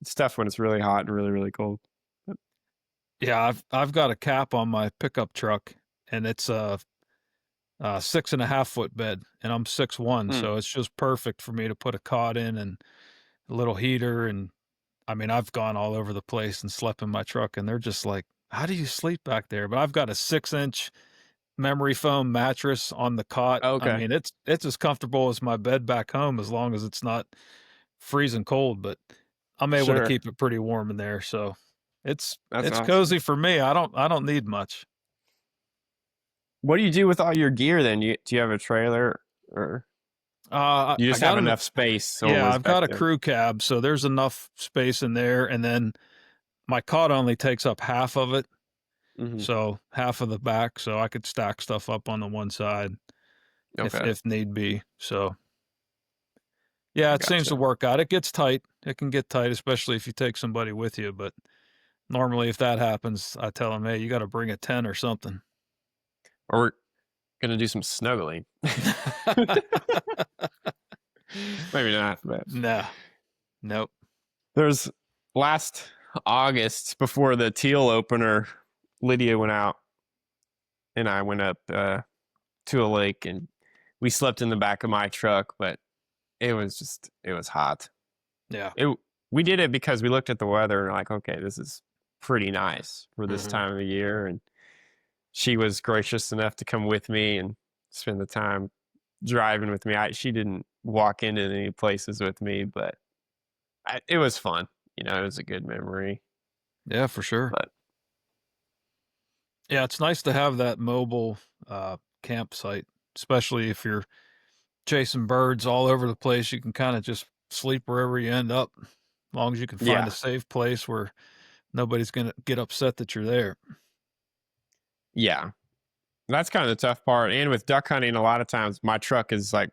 It's tough when it's really hot and really, really cold. Yeah, I've got a cap on my pickup truck, and it's a 6.5 foot bed, and I'm 6'1", Mm, so it's just perfect for me to put a cot in and a little heater. And I mean, I've gone all over the place and slept in my truck, and they're just like, "How do you sleep back there?" But I've got a 6-inch memory foam mattress on the cot. I okay, mean, it's as comfortable as my bed back home as long as it's not freezing cold, but I'm able to sure. keep it pretty warm in there, so That's it's awesome. cozy for me. I don't need much. What do you do with all your gear then? Do you have a trailer or you I just have got an enough space Yeah, almost I've back got a there? crew cab, so there's enough space in there, and then my cot only takes up half of it, Hmm. so half of the back, so I could stack stuff up on the one side Okay, if need be. So yeah, I it seems to gotcha. work out. It gets tight. It can get tight, especially if you take somebody with you. But normally, if that happens, I tell them, "Hey, you got to bring a tent or something." Or we're gonna do some snuggling. Maybe not, but No, nope. there's last August before the teal opener, Lydia went out and I went up to a lake and we slept in the back of my truck, but it was hot. Yeah. It we did it because we looked at the weather and like, okay, this is pretty nice for this Hmm. time of the year. And she was gracious enough to come with me and spend the time driving with me. She didn't walk into any places with me, but it was fun. You know, it was a good memory. Yeah, for sure. But Yeah, it's nice to have that mobile campsite, especially if you're chasing birds all over the place. You can kind of just sleep wherever you end up, as long as you can find a yeah, safe place where nobody's gonna get upset that you're there. yeah, that's kind of the tough part. And with duck hunting, a lot of times my truck is like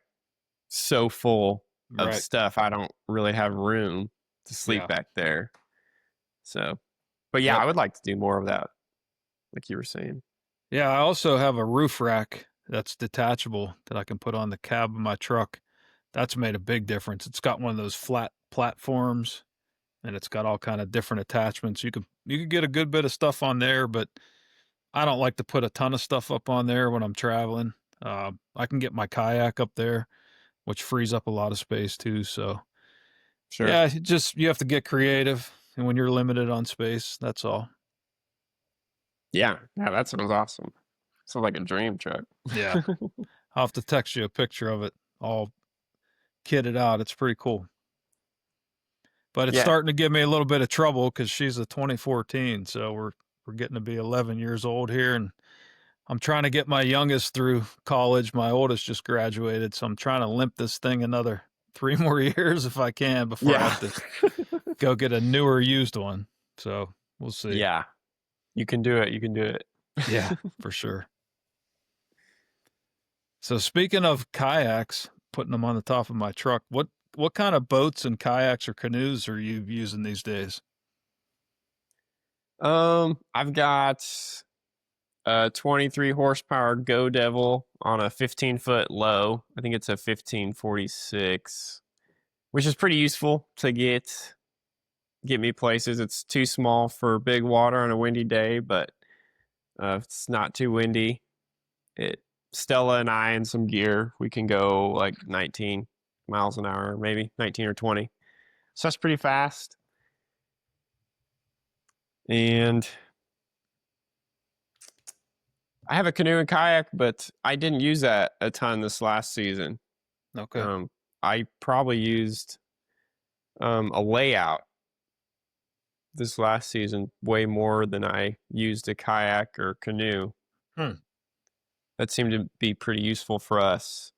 so full of Right. stuff, I don't really have room to sleep Yeah. back there. So, but yeah, Yep. I would like to do more of that, like you were saying. Yeah, I also have a roof rack that's detachable that I can put on the cab of my truck. That's made a big difference. It's got one of those flat platforms, and it's got all kind of different attachments. You could get a good bit of stuff on there, but I don't like to put a ton of stuff up on there when I'm traveling. I can get my kayak up there, which frees up a lot of space too. So Sure. yeah, you have to get creative, and when you're limited on space, that's all. Yeah. Yeah, that sounds awesome. Sounds like a dream truck. Yeah, I'll have to text you a picture of it all kitted out. It's pretty cool. But it's Yeah. starting to give me a little bit of trouble because she's a 2014, so we're getting to be 11 years old here, and I'm trying to get my youngest through college. My oldest just graduated, so I'm trying to limp this thing another 3 more years if I can before I Yeah. have to go get a newer used one. So we'll see. Yeah. You can do it. You can do it. Yeah, for sure. So speaking of kayaks, putting them on the top of my truck, what kind of boats and kayaks or canoes are you using these days? I've got a 23 horsepower Go Devil on a 15-foot low. I think it's a 1546, which is pretty useful to get me places. It's too small for big water on a windy day, but if it's not too windy, it Stella and I and some gear, we can go like 19 miles an hour, maybe 19 or 20. So that's pretty fast. And I have a canoe and kayak, but I didn't use that a ton this last season. Okay. Um, I probably used a layout this last season way more than I used a kayak or canoe. Hmm. That seemed to be pretty useful for us.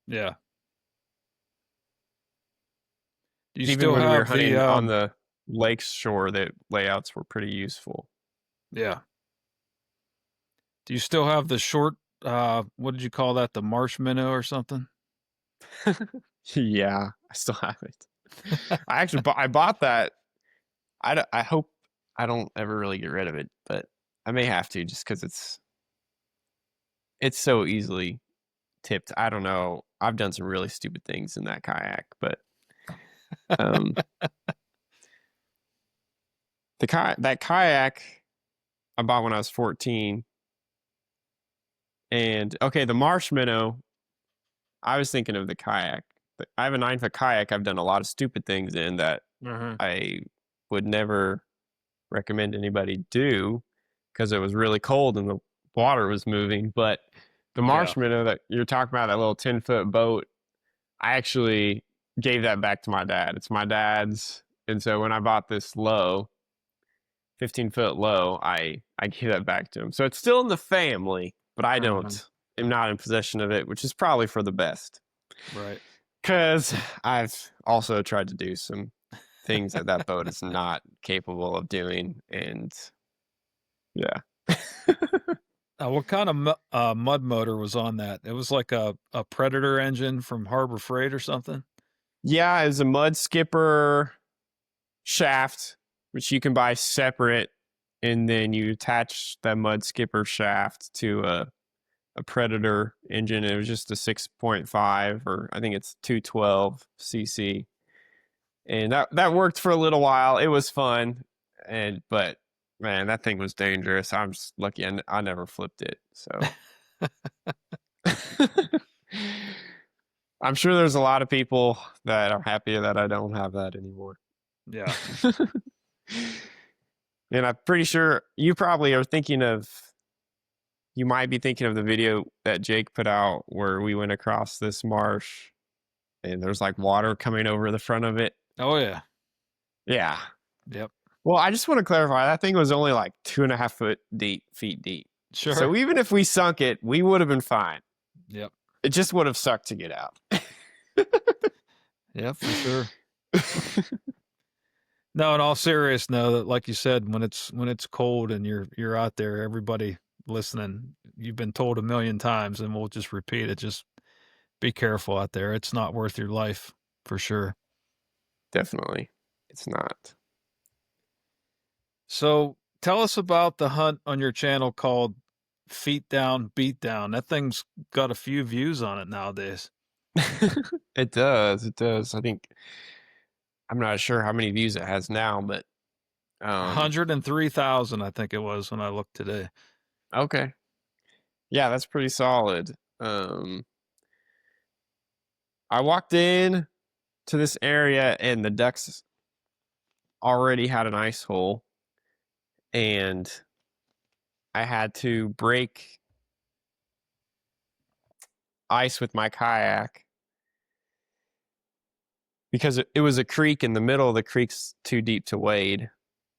Yeah. Do you Even still when we were have the hunting on the lake shore, the layouts were pretty useful. yeah. Do you still have the short what did you call that? The marsh minnow or something? Yeah, I still have it. I actually I bought that. I hope I don't ever really get rid of it, but I may have to just because it's so easily tipped. I don't know. I've done some really stupid things in that kayak, but um, that kayak I bought when I was 14. And okay, the marshmallow, I was thinking of the kayak. I have a 9-foot kayak I've done a lot of stupid things in that I would never recommend anybody do because it was really cold and the water was moving. But the Yeah. marshmallow that you're talking about, that little 10-foot boat, I actually gave that back to my dad. It's my dad's. And so when I bought this 15-foot low, I gave that back to him. So it's still in the family, but I am not in possession of it, which is probably for the best. Right. Because I've also tried to do some things that boat is not capable of doing. And yeah. What kind of mud motor was on that? It was like a Predator engine from Harbor Freight or something? Yeah, it's a mud skipper shaft, which you can buy separate. And then you attach that mud skipper shaft to a Predator engine. It was just a 6.5, or I think it's 212 cc. And that worked for a little while. It was fun. But man, that thing was dangerous. I'm just lucky I never flipped it. So I'm sure there's a lot of people that are happy that I don't have that anymore. Yeah. And I'm pretty sure you probably are you might be thinking of the video that Jake put out where we went across this marsh and there's like water coming over the front of it. Oh, yeah. Yeah. Yep. Well, I just want to clarify that thing was only like 2.5 feet deep. Sure. So even if we sunk it, we would have been fine. Yep. It just would have sucked to get out. Yeah, for sure. No, in all seriousness, no, like you said, when it's cold and you're out there, everybody listening, you've been told a million times, and we'll just repeat it. Just be careful out there. It's not worth your life for sure. Definitely. It's not. So tell us about the hunt on your channel called Feet Down, Beat Down. That thing's got a few views on it nowadays. It does. It does. I think I'm not sure how many views it has now, but 103,000, I think it was when I looked today. Okay. Yeah, that's pretty solid. I walked in to this area and the ducks already had an ice hole, and I had to break ice with my kayak because it was a creek, and the middle of the creek's too deep to wade,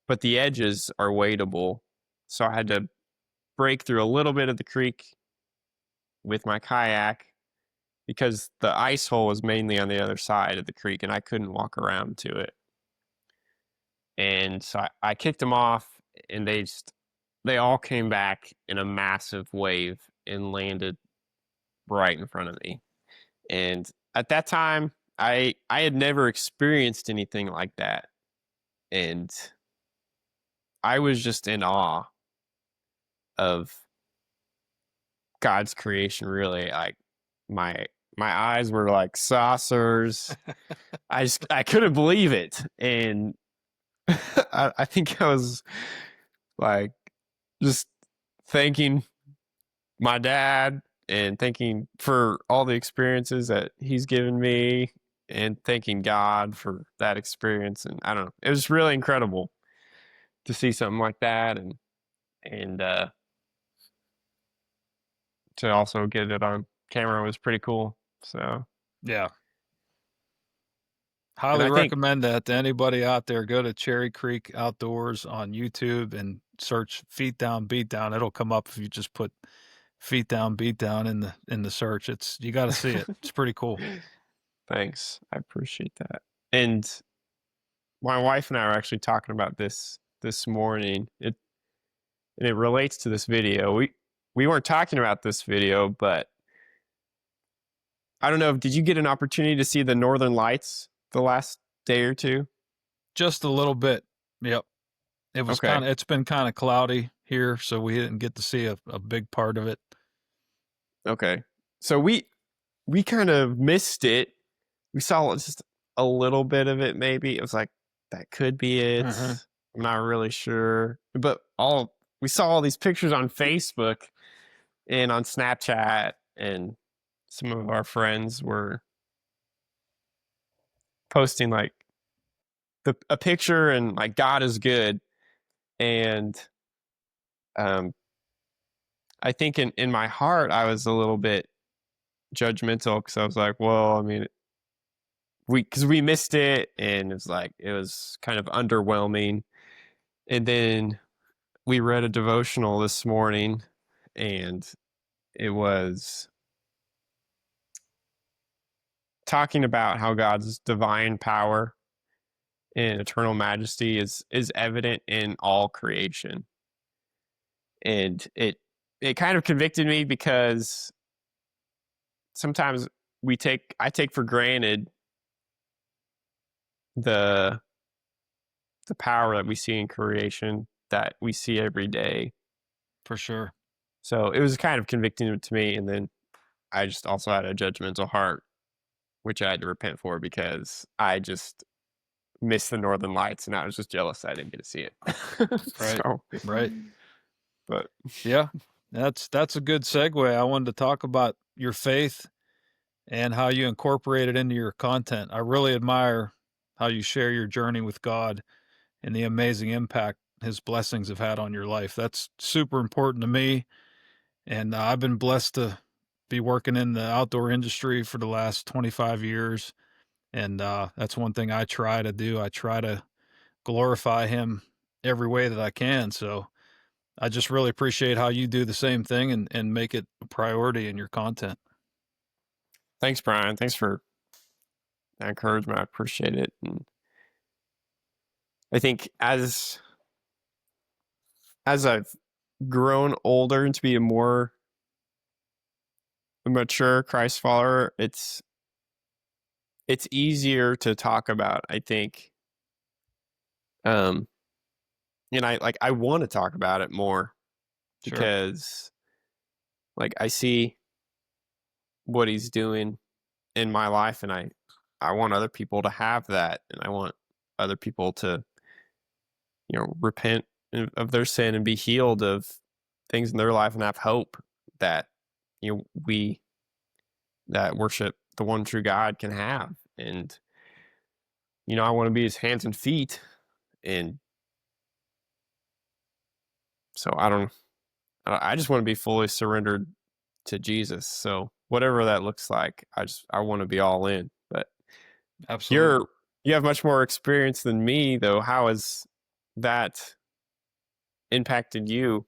but the edges are wadeable. So I had to break through a little bit of the creek with my kayak because the ice hole was mainly on the other side of the creek and I couldn't walk around to it. And so I kicked them off, and they all came back in a massive wave and landed right in front of me. And at that time, I had never experienced anything like that. And I was just in awe of God's creation, really. Like my eyes were like saucers. I couldn't believe it. And I think I was like just thanking my dad and thanking for all the experiences that he's given me and thanking God for that experience. And I don't know, it was really incredible to see something like that, and to also get it on camera was pretty cool. So Yeah. and Highly I think recommend that to anybody out there. Go to Cherry Creek Outdoors on YouTube and search Feet Down, Beat Down. It'll come up if you just put Feet Down, Beat Down in the search. You got to see it. It's pretty cool. thanks, I appreciate that. And my wife and I were actually talking about this morning. And it relates to this video. We weren't talking about this video, but I don't know. Did you get an opportunity to see the Northern Lights the last day or two? Just a little bit. Yep. Okay. It's been kind of cloudy here, so we didn't get to see a big part of it. Okay. So we kind of missed it. We saw just a little bit of it, maybe. It was like, that could be it. I'm not really sure. But we saw all these pictures on Facebook and on Snapchat, and some of our friends were posting like a picture and like God is good. And I think in my heart I was a little bit judgmental because I was like, well, I mean, because we missed it, and it was kind of underwhelming. And then we read a devotional this morning, and it was talking about how God's divine power and eternal majesty is evident in all creation. And it kind of convicted me because sometimes I take for granted the power that we see in creation, that we see every day. For sure. So it was kind of convicting to me. And then I just also had a judgmental heart, which I had to repent for because I just missed the Northern Lights, and I was just jealous I didn't get to see it. Right. So, Right. but Yeah. That's a good segue. I wanted to talk about your faith and how you incorporate it into your content. I really admire how you share your journey with God and the amazing impact his blessings have had on your life. That's super important to me. And I've been blessed to be working in the outdoor industry for the last 25 years. And that's one thing I try to do. I try to glorify him every way that I can. So I just really appreciate how you do the same thing and make it a priority in your content. thanks, Brian. Thanks for that encouragement. I appreciate it. And I think as I've grown older and to be a more mature Christ follower, it's easier to talk about, I think. And I want to talk about it more Sure. because like I see what he's doing in my life, and I want other people to have that, and I want other people to, repent of their sin and be healed of things in their life and have hope that, we that worship the one true God can have. And, I want to be his hands and feet. And so I just want to be fully surrendered to Jesus. So whatever that looks like, I want to be all in. But Absolutely. you have much more experience than me, though. How has that impacted you?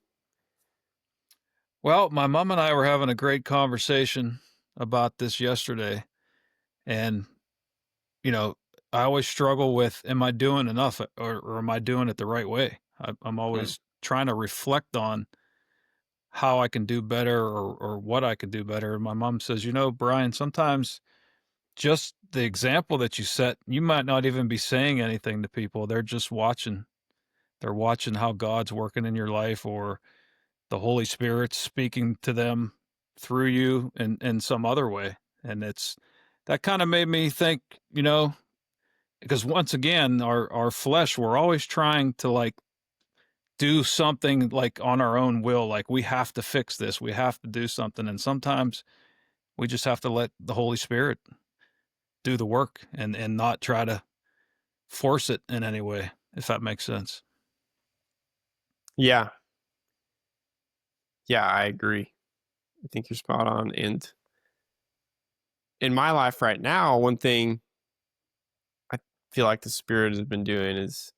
Well, my mom and I were having a great conversation about this yesterday. And, you know, I always struggle with, am I doing enough or am I doing it the right way? I'm Mm. always trying to reflect on how I can do better or what I can do better. And my mom says, Brian, sometimes just the example that you set, you might not even be saying anything to people. They're just watching. They're watching how God's working in your life or the Holy Spirit's speaking to them through you in some other way. And that kind of made me think, because once again, our flesh, we're always trying to like do something like on our own will, like we have to fix this, we have to do something. And sometimes we just have to let the Holy Spirit do the work and not try to force it in any way, if that makes sense. Yeah. Yeah, I agree. I think you're spot on. And in my life right now, one thing I feel like the Spirit has been doing is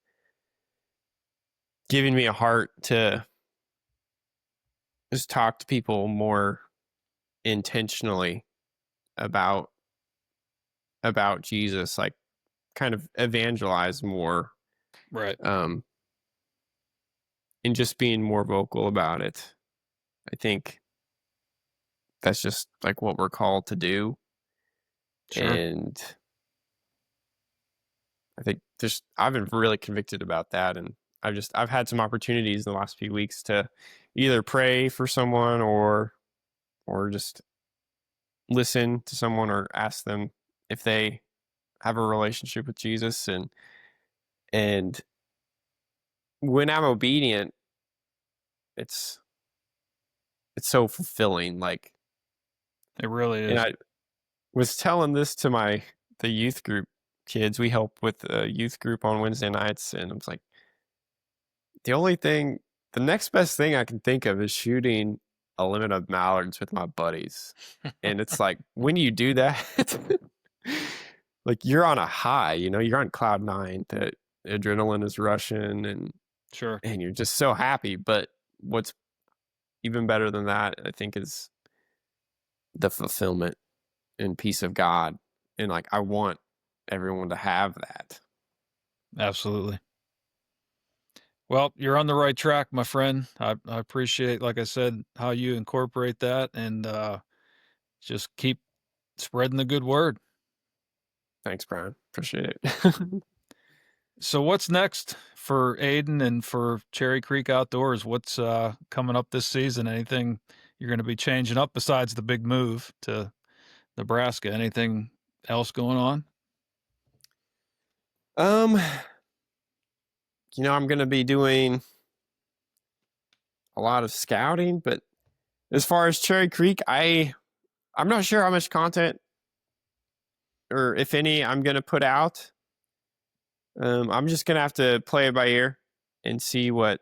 giving me a heart to just talk to people more intentionally about Jesus, like kind of evangelize more, Right. um, and just being more vocal about it. I think that's just like what we're called to do. Sure. And I think I've been really convicted about that. And I've had some opportunities in the last few weeks to either pray for someone or just listen to someone or ask them if they have a relationship with Jesus. And when I'm obedient, it's so fulfilling. Like, It really and is. I was telling this to the youth group kids. We help with a youth group on Wednesday nights, and I was like, the next best thing I can think of is shooting a limit of mallards with my buddies. And it's like, when you do that, like you're on a high, you're on cloud nine, the adrenaline is rushing Sure. and you're just so happy. But what's even better than that, I think, is the fulfillment and peace of God. And like, I want everyone to have that. Absolutely. Well, you're on the right track, my friend. I appreciate, like I said, how you incorporate that and just keep spreading the good word. Thanks, Brian. Appreciate it. So what's next for Aden and for Cherry Creek Outdoors? What's coming up this season? Anything you're going to be changing up besides the big move to Nebraska? Anything else going on? um, I'm going to be doing a lot of scouting, but as far as Cherry Creek, I'm not sure how much content or if any I'm going to put out. I'm just going to have to play it by ear and see what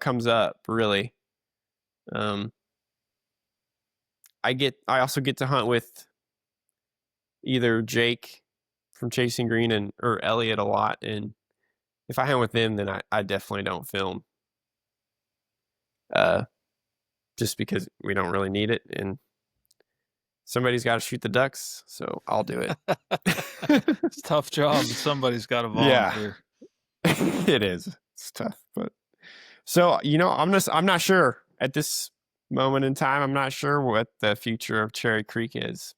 comes up, really. Um, I also get to hunt with either Jake from Chasing Green or Elliot a lot, and if I hunt with them, then I definitely don't film. Just because we don't really need it, and somebody's got to shoot the ducks, so I'll do it. It's a tough job, but somebody's got to Yeah, volunteer. it is. It's tough, but so I'm not sure at this moment in time. I'm not sure what the future of Cherry Creek is.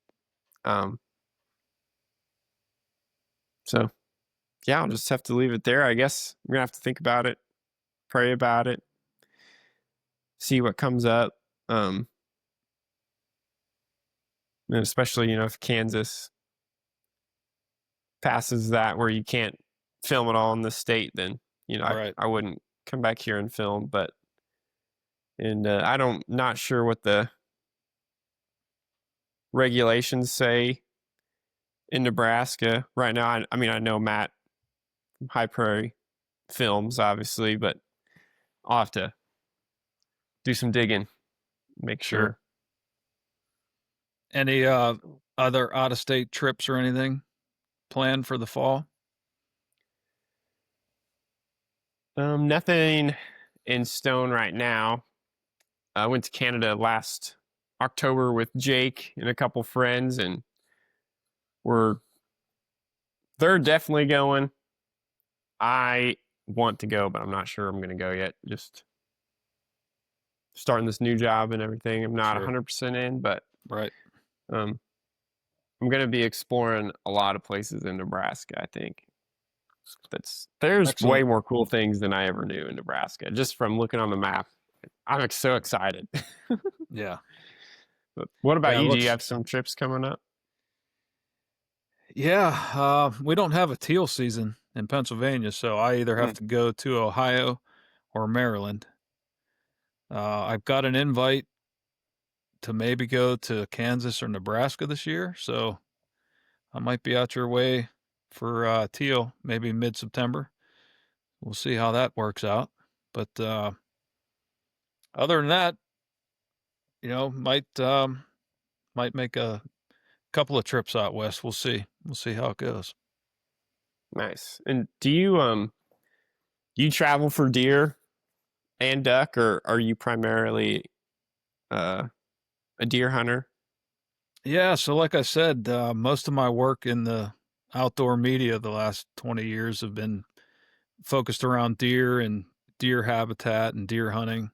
So yeah, I'll just have to leave it there. I guess I'm gonna have to think about it, pray about it, see what comes up. And especially if Kansas passes that where you can't film it all in the state, then Right. I wouldn't come back here and film. But I don't not sure what the regulations say in Nebraska right now. I mean, I know Matt from High Prairie films, obviously, but I'll have to do some digging, make Sure. sure. Any other out of state trips or anything planned for the fall? Nothing in stone right now. I went to Canada last October with Jake and a couple friends, and they're definitely going. I want to go, but I'm not sure I'm going to go yet. Just starting this new job and everything. I'm not Sure. 100% in, but Right. I'm going to be exploring a lot of places in Nebraska, I think. There's way Excellent. more cool things than I ever knew in Nebraska, just from looking on the map. I'm so excited. Yeah. But what about Yeah. you? Do you have some trips coming up? We don't have a teal season in Pennsylvania, so I either have Hmm. to go to Ohio or Maryland. I've got an invite to maybe go to Kansas or Nebraska this year, so I might be out your way for teal, maybe mid-September. We'll see how that works out. But other than that, might make a couple of trips out west. We'll see. We'll see how it goes. Nice. And do you travel for deer and duck, or are you primarily uh, a deer hunter? Yeah, so like I said, most of my work in the outdoor media the last 20 years have been focused around deer and deer habitat and deer hunting.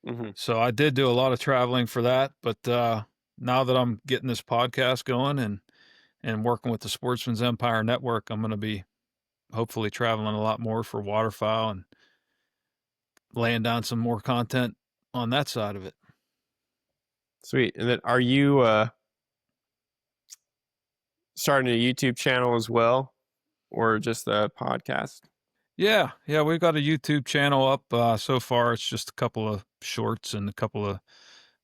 Mm-hmm. So I did do a lot of traveling for that, but now that I'm getting this podcast going and working with the Sportsman's Empire Network, I'm going to be hopefully traveling a lot more for waterfowl and laying down some more content on that side of it. Sweet. And then are you starting a YouTube channel as well, or just the podcast? Yeah, yeah, we've got a YouTube channel up. So far, it's just a couple of shorts and a couple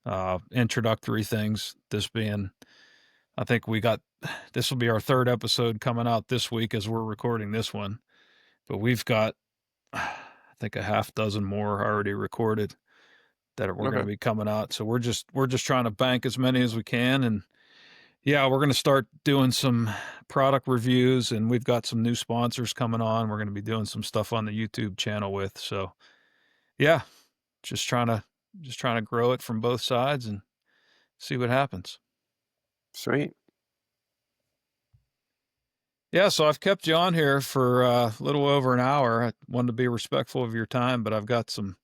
of introductory things. This being, I think this will be our third episode coming out this week as we're recording this one. But we've got, I think, a half dozen more already recorded that we're going to Okay. be coming out. So we're just trying to bank as many as we can, and yeah, we're going to start doing some product reviews, and we've got some new sponsors coming on. We're going to be doing some stuff on the YouTube channel with. So yeah, just trying to grow it from both sides and see what happens. Sweet. Yeah, so I've kept you on here for a little over an hour. I wanted to be respectful of your time, but I've got some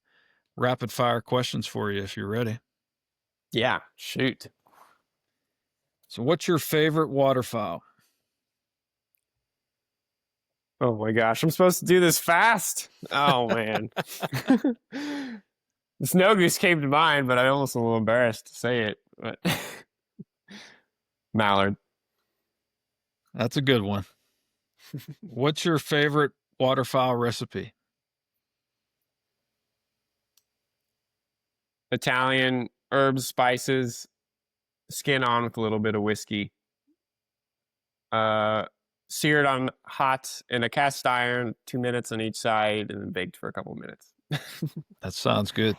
rapid fire questions for you if you're ready. Yeah, shoot. So, what's your favorite waterfowl? Oh my gosh, I'm supposed to do this fast. Oh man. The snow goose came to mind, but I almost a little embarrassed to say it. But mallard. That's a good one. What's your favorite waterfowl recipe? Italian herbs, spices, skin on with a little bit of whiskey. Seared on hot in a cast iron, 2 minutes on each side, and then baked for a couple minutes. That sounds good.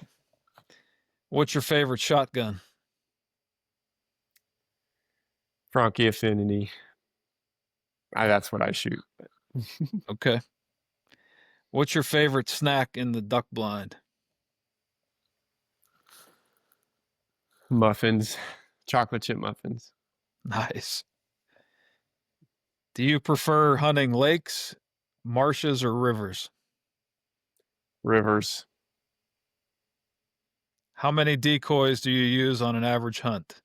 What's your favorite shotgun? Frankie Affinity. That's what I shoot. Okay. What's your favorite snack in the duck blind? Muffins, chocolate chip muffins. Nice. Do you prefer hunting lakes, marshes, or rivers? Rivers. How many decoys do you use on an average hunt?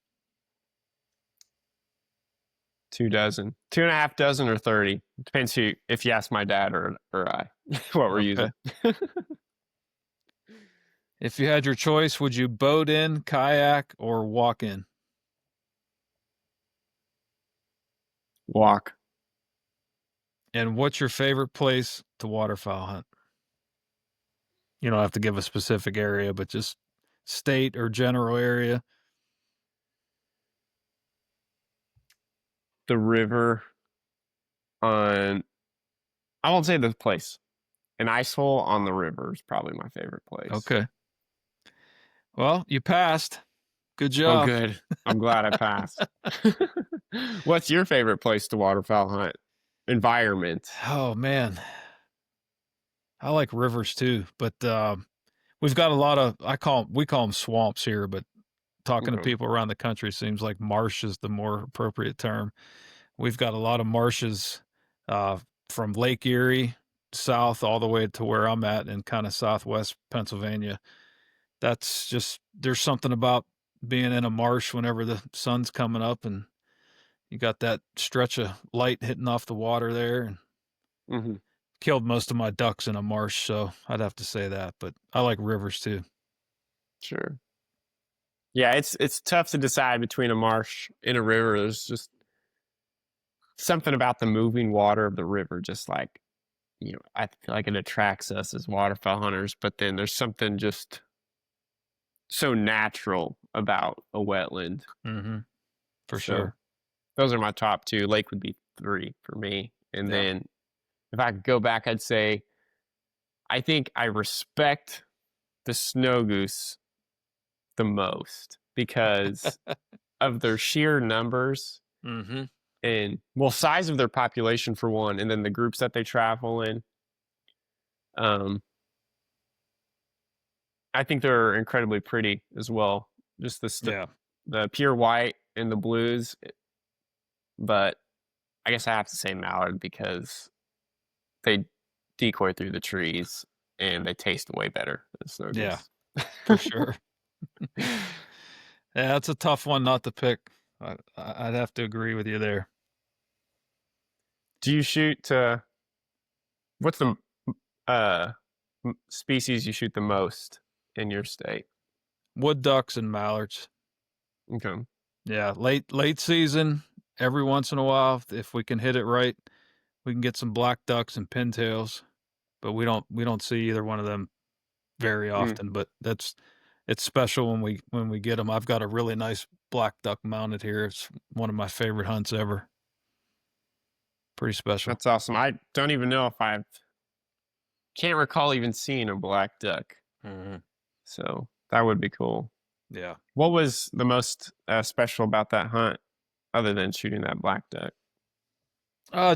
2 dozen, 2.5 dozen, or 30. Depends if you ask my dad or I what we're using. If you had your choice, would you boat in, kayak, or walk in? Walk. And what's your favorite place to waterfowl hunt? You don't have to give a specific area, but just state or general area. The river on, I won't say the place. An ice hole on the river is probably my favorite place. Okay. Well, you passed. Good Oh, job. good. I'm glad I passed. What's your favorite place to waterfowl hunt? Environment. Oh man, I like rivers too, but we've got a lot of we call them swamps here, but talking to Okay. people around the country seems like marsh is the more appropriate term. We've got a lot of marshes from Lake Erie south all the way to where I'm at in kind of southwest Pennsylvania. That's just there's something about being in a marsh whenever the sun's coming up and you got that stretch of light hitting off the water there, and Mm-hmm. killed most of my ducks in a marsh, so I'd have to say that, but I like rivers too. Sure. Yeah, it's tough to decide between a marsh and a river. There's just something about the moving water of the river, just like, I feel like it attracts us as waterfowl hunters, but then there's something just so natural about a wetland. Mm-hmm. For So sure. those are my top two. Lake would be 3 for me. And Yeah. then if I could go back, I'd say I think I respect the snow goose the most because of their sheer numbers Mm-hmm. and, well, size of their population for one, and then the groups that they travel in. I think they're incredibly pretty as well. Just Yeah. the pure white and the blues. But I guess I have to say mallard because they decoy through the trees and they taste way better than snow goose. Yeah, for sure. Yeah, it's a tough one not to pick. I'd have to agree with you there. Do you shoot? What's the species you shoot the most in your state? Wood ducks and mallards. Okay. Yeah, late season. Every once in a while, if we can hit it right, we can get some black ducks and pintails. but we don't see either one of them very Mm, often. But it's special when we get them. I've got a really nice black duck mounted here. It's one of my favorite hunts ever. Pretty special. that's awesome. I don't even know if I've can't recall even seeing a black duck. Mhm. So that would be cool. Yeah. What was the most special about that hunt, other than shooting that black duck?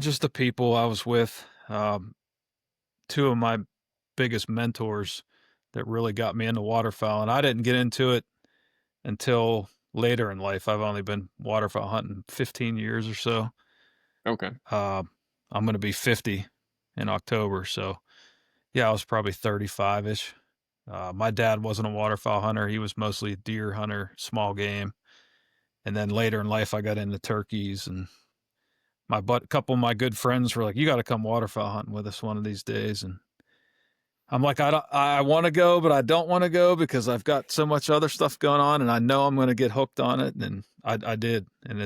Just the people I was with. Two of my biggest mentors that really got me into waterfowl, and I didn't get into it until later in life. I've only been waterfowl hunting 15 years or so. Okay. Uh, I'm going to be 50 in October, so yeah, I was probably 35-ish. My dad wasn't a waterfowl hunter. He was mostly a deer hunter, small game. And then later in life, I got into turkeys, and a couple of my good friends were like, "You got to come waterfowl hunting with us one of these days." And I'm like, I want to go, but I don't want to go because I've got so much other stuff going on, and I know I'm going to get hooked on it. And I did, and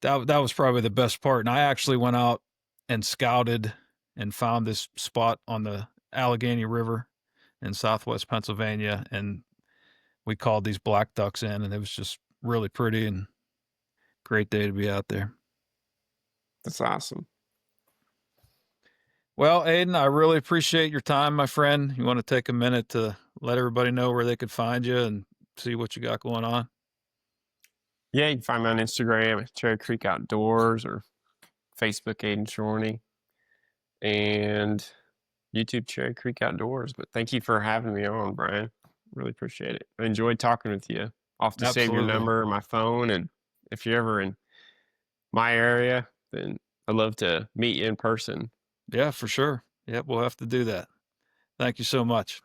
that was probably the best part. And I actually went out and scouted and found this spot on the Allegheny River in Southwest Pennsylvania, and we called these black ducks in, and it was just really pretty and great day to be out there. That's awesome. Well, Aiden, I really appreciate your time, my friend. You want to take a minute to let everybody know where they could find you and see what you got going on? Yeah, you can find me on Instagram at Cherry Creek Outdoors or Facebook Aden Shorney and YouTube Cherry Creek Outdoors. But thank you for having me on, Brian. Really appreciate it. I enjoyed talking with you. I'll have to save your Absolutely. number in my phone, and if you're ever in my area, then I'd love to meet you in person. Yeah, for sure. Yep, we'll have to do that. Thank you so much.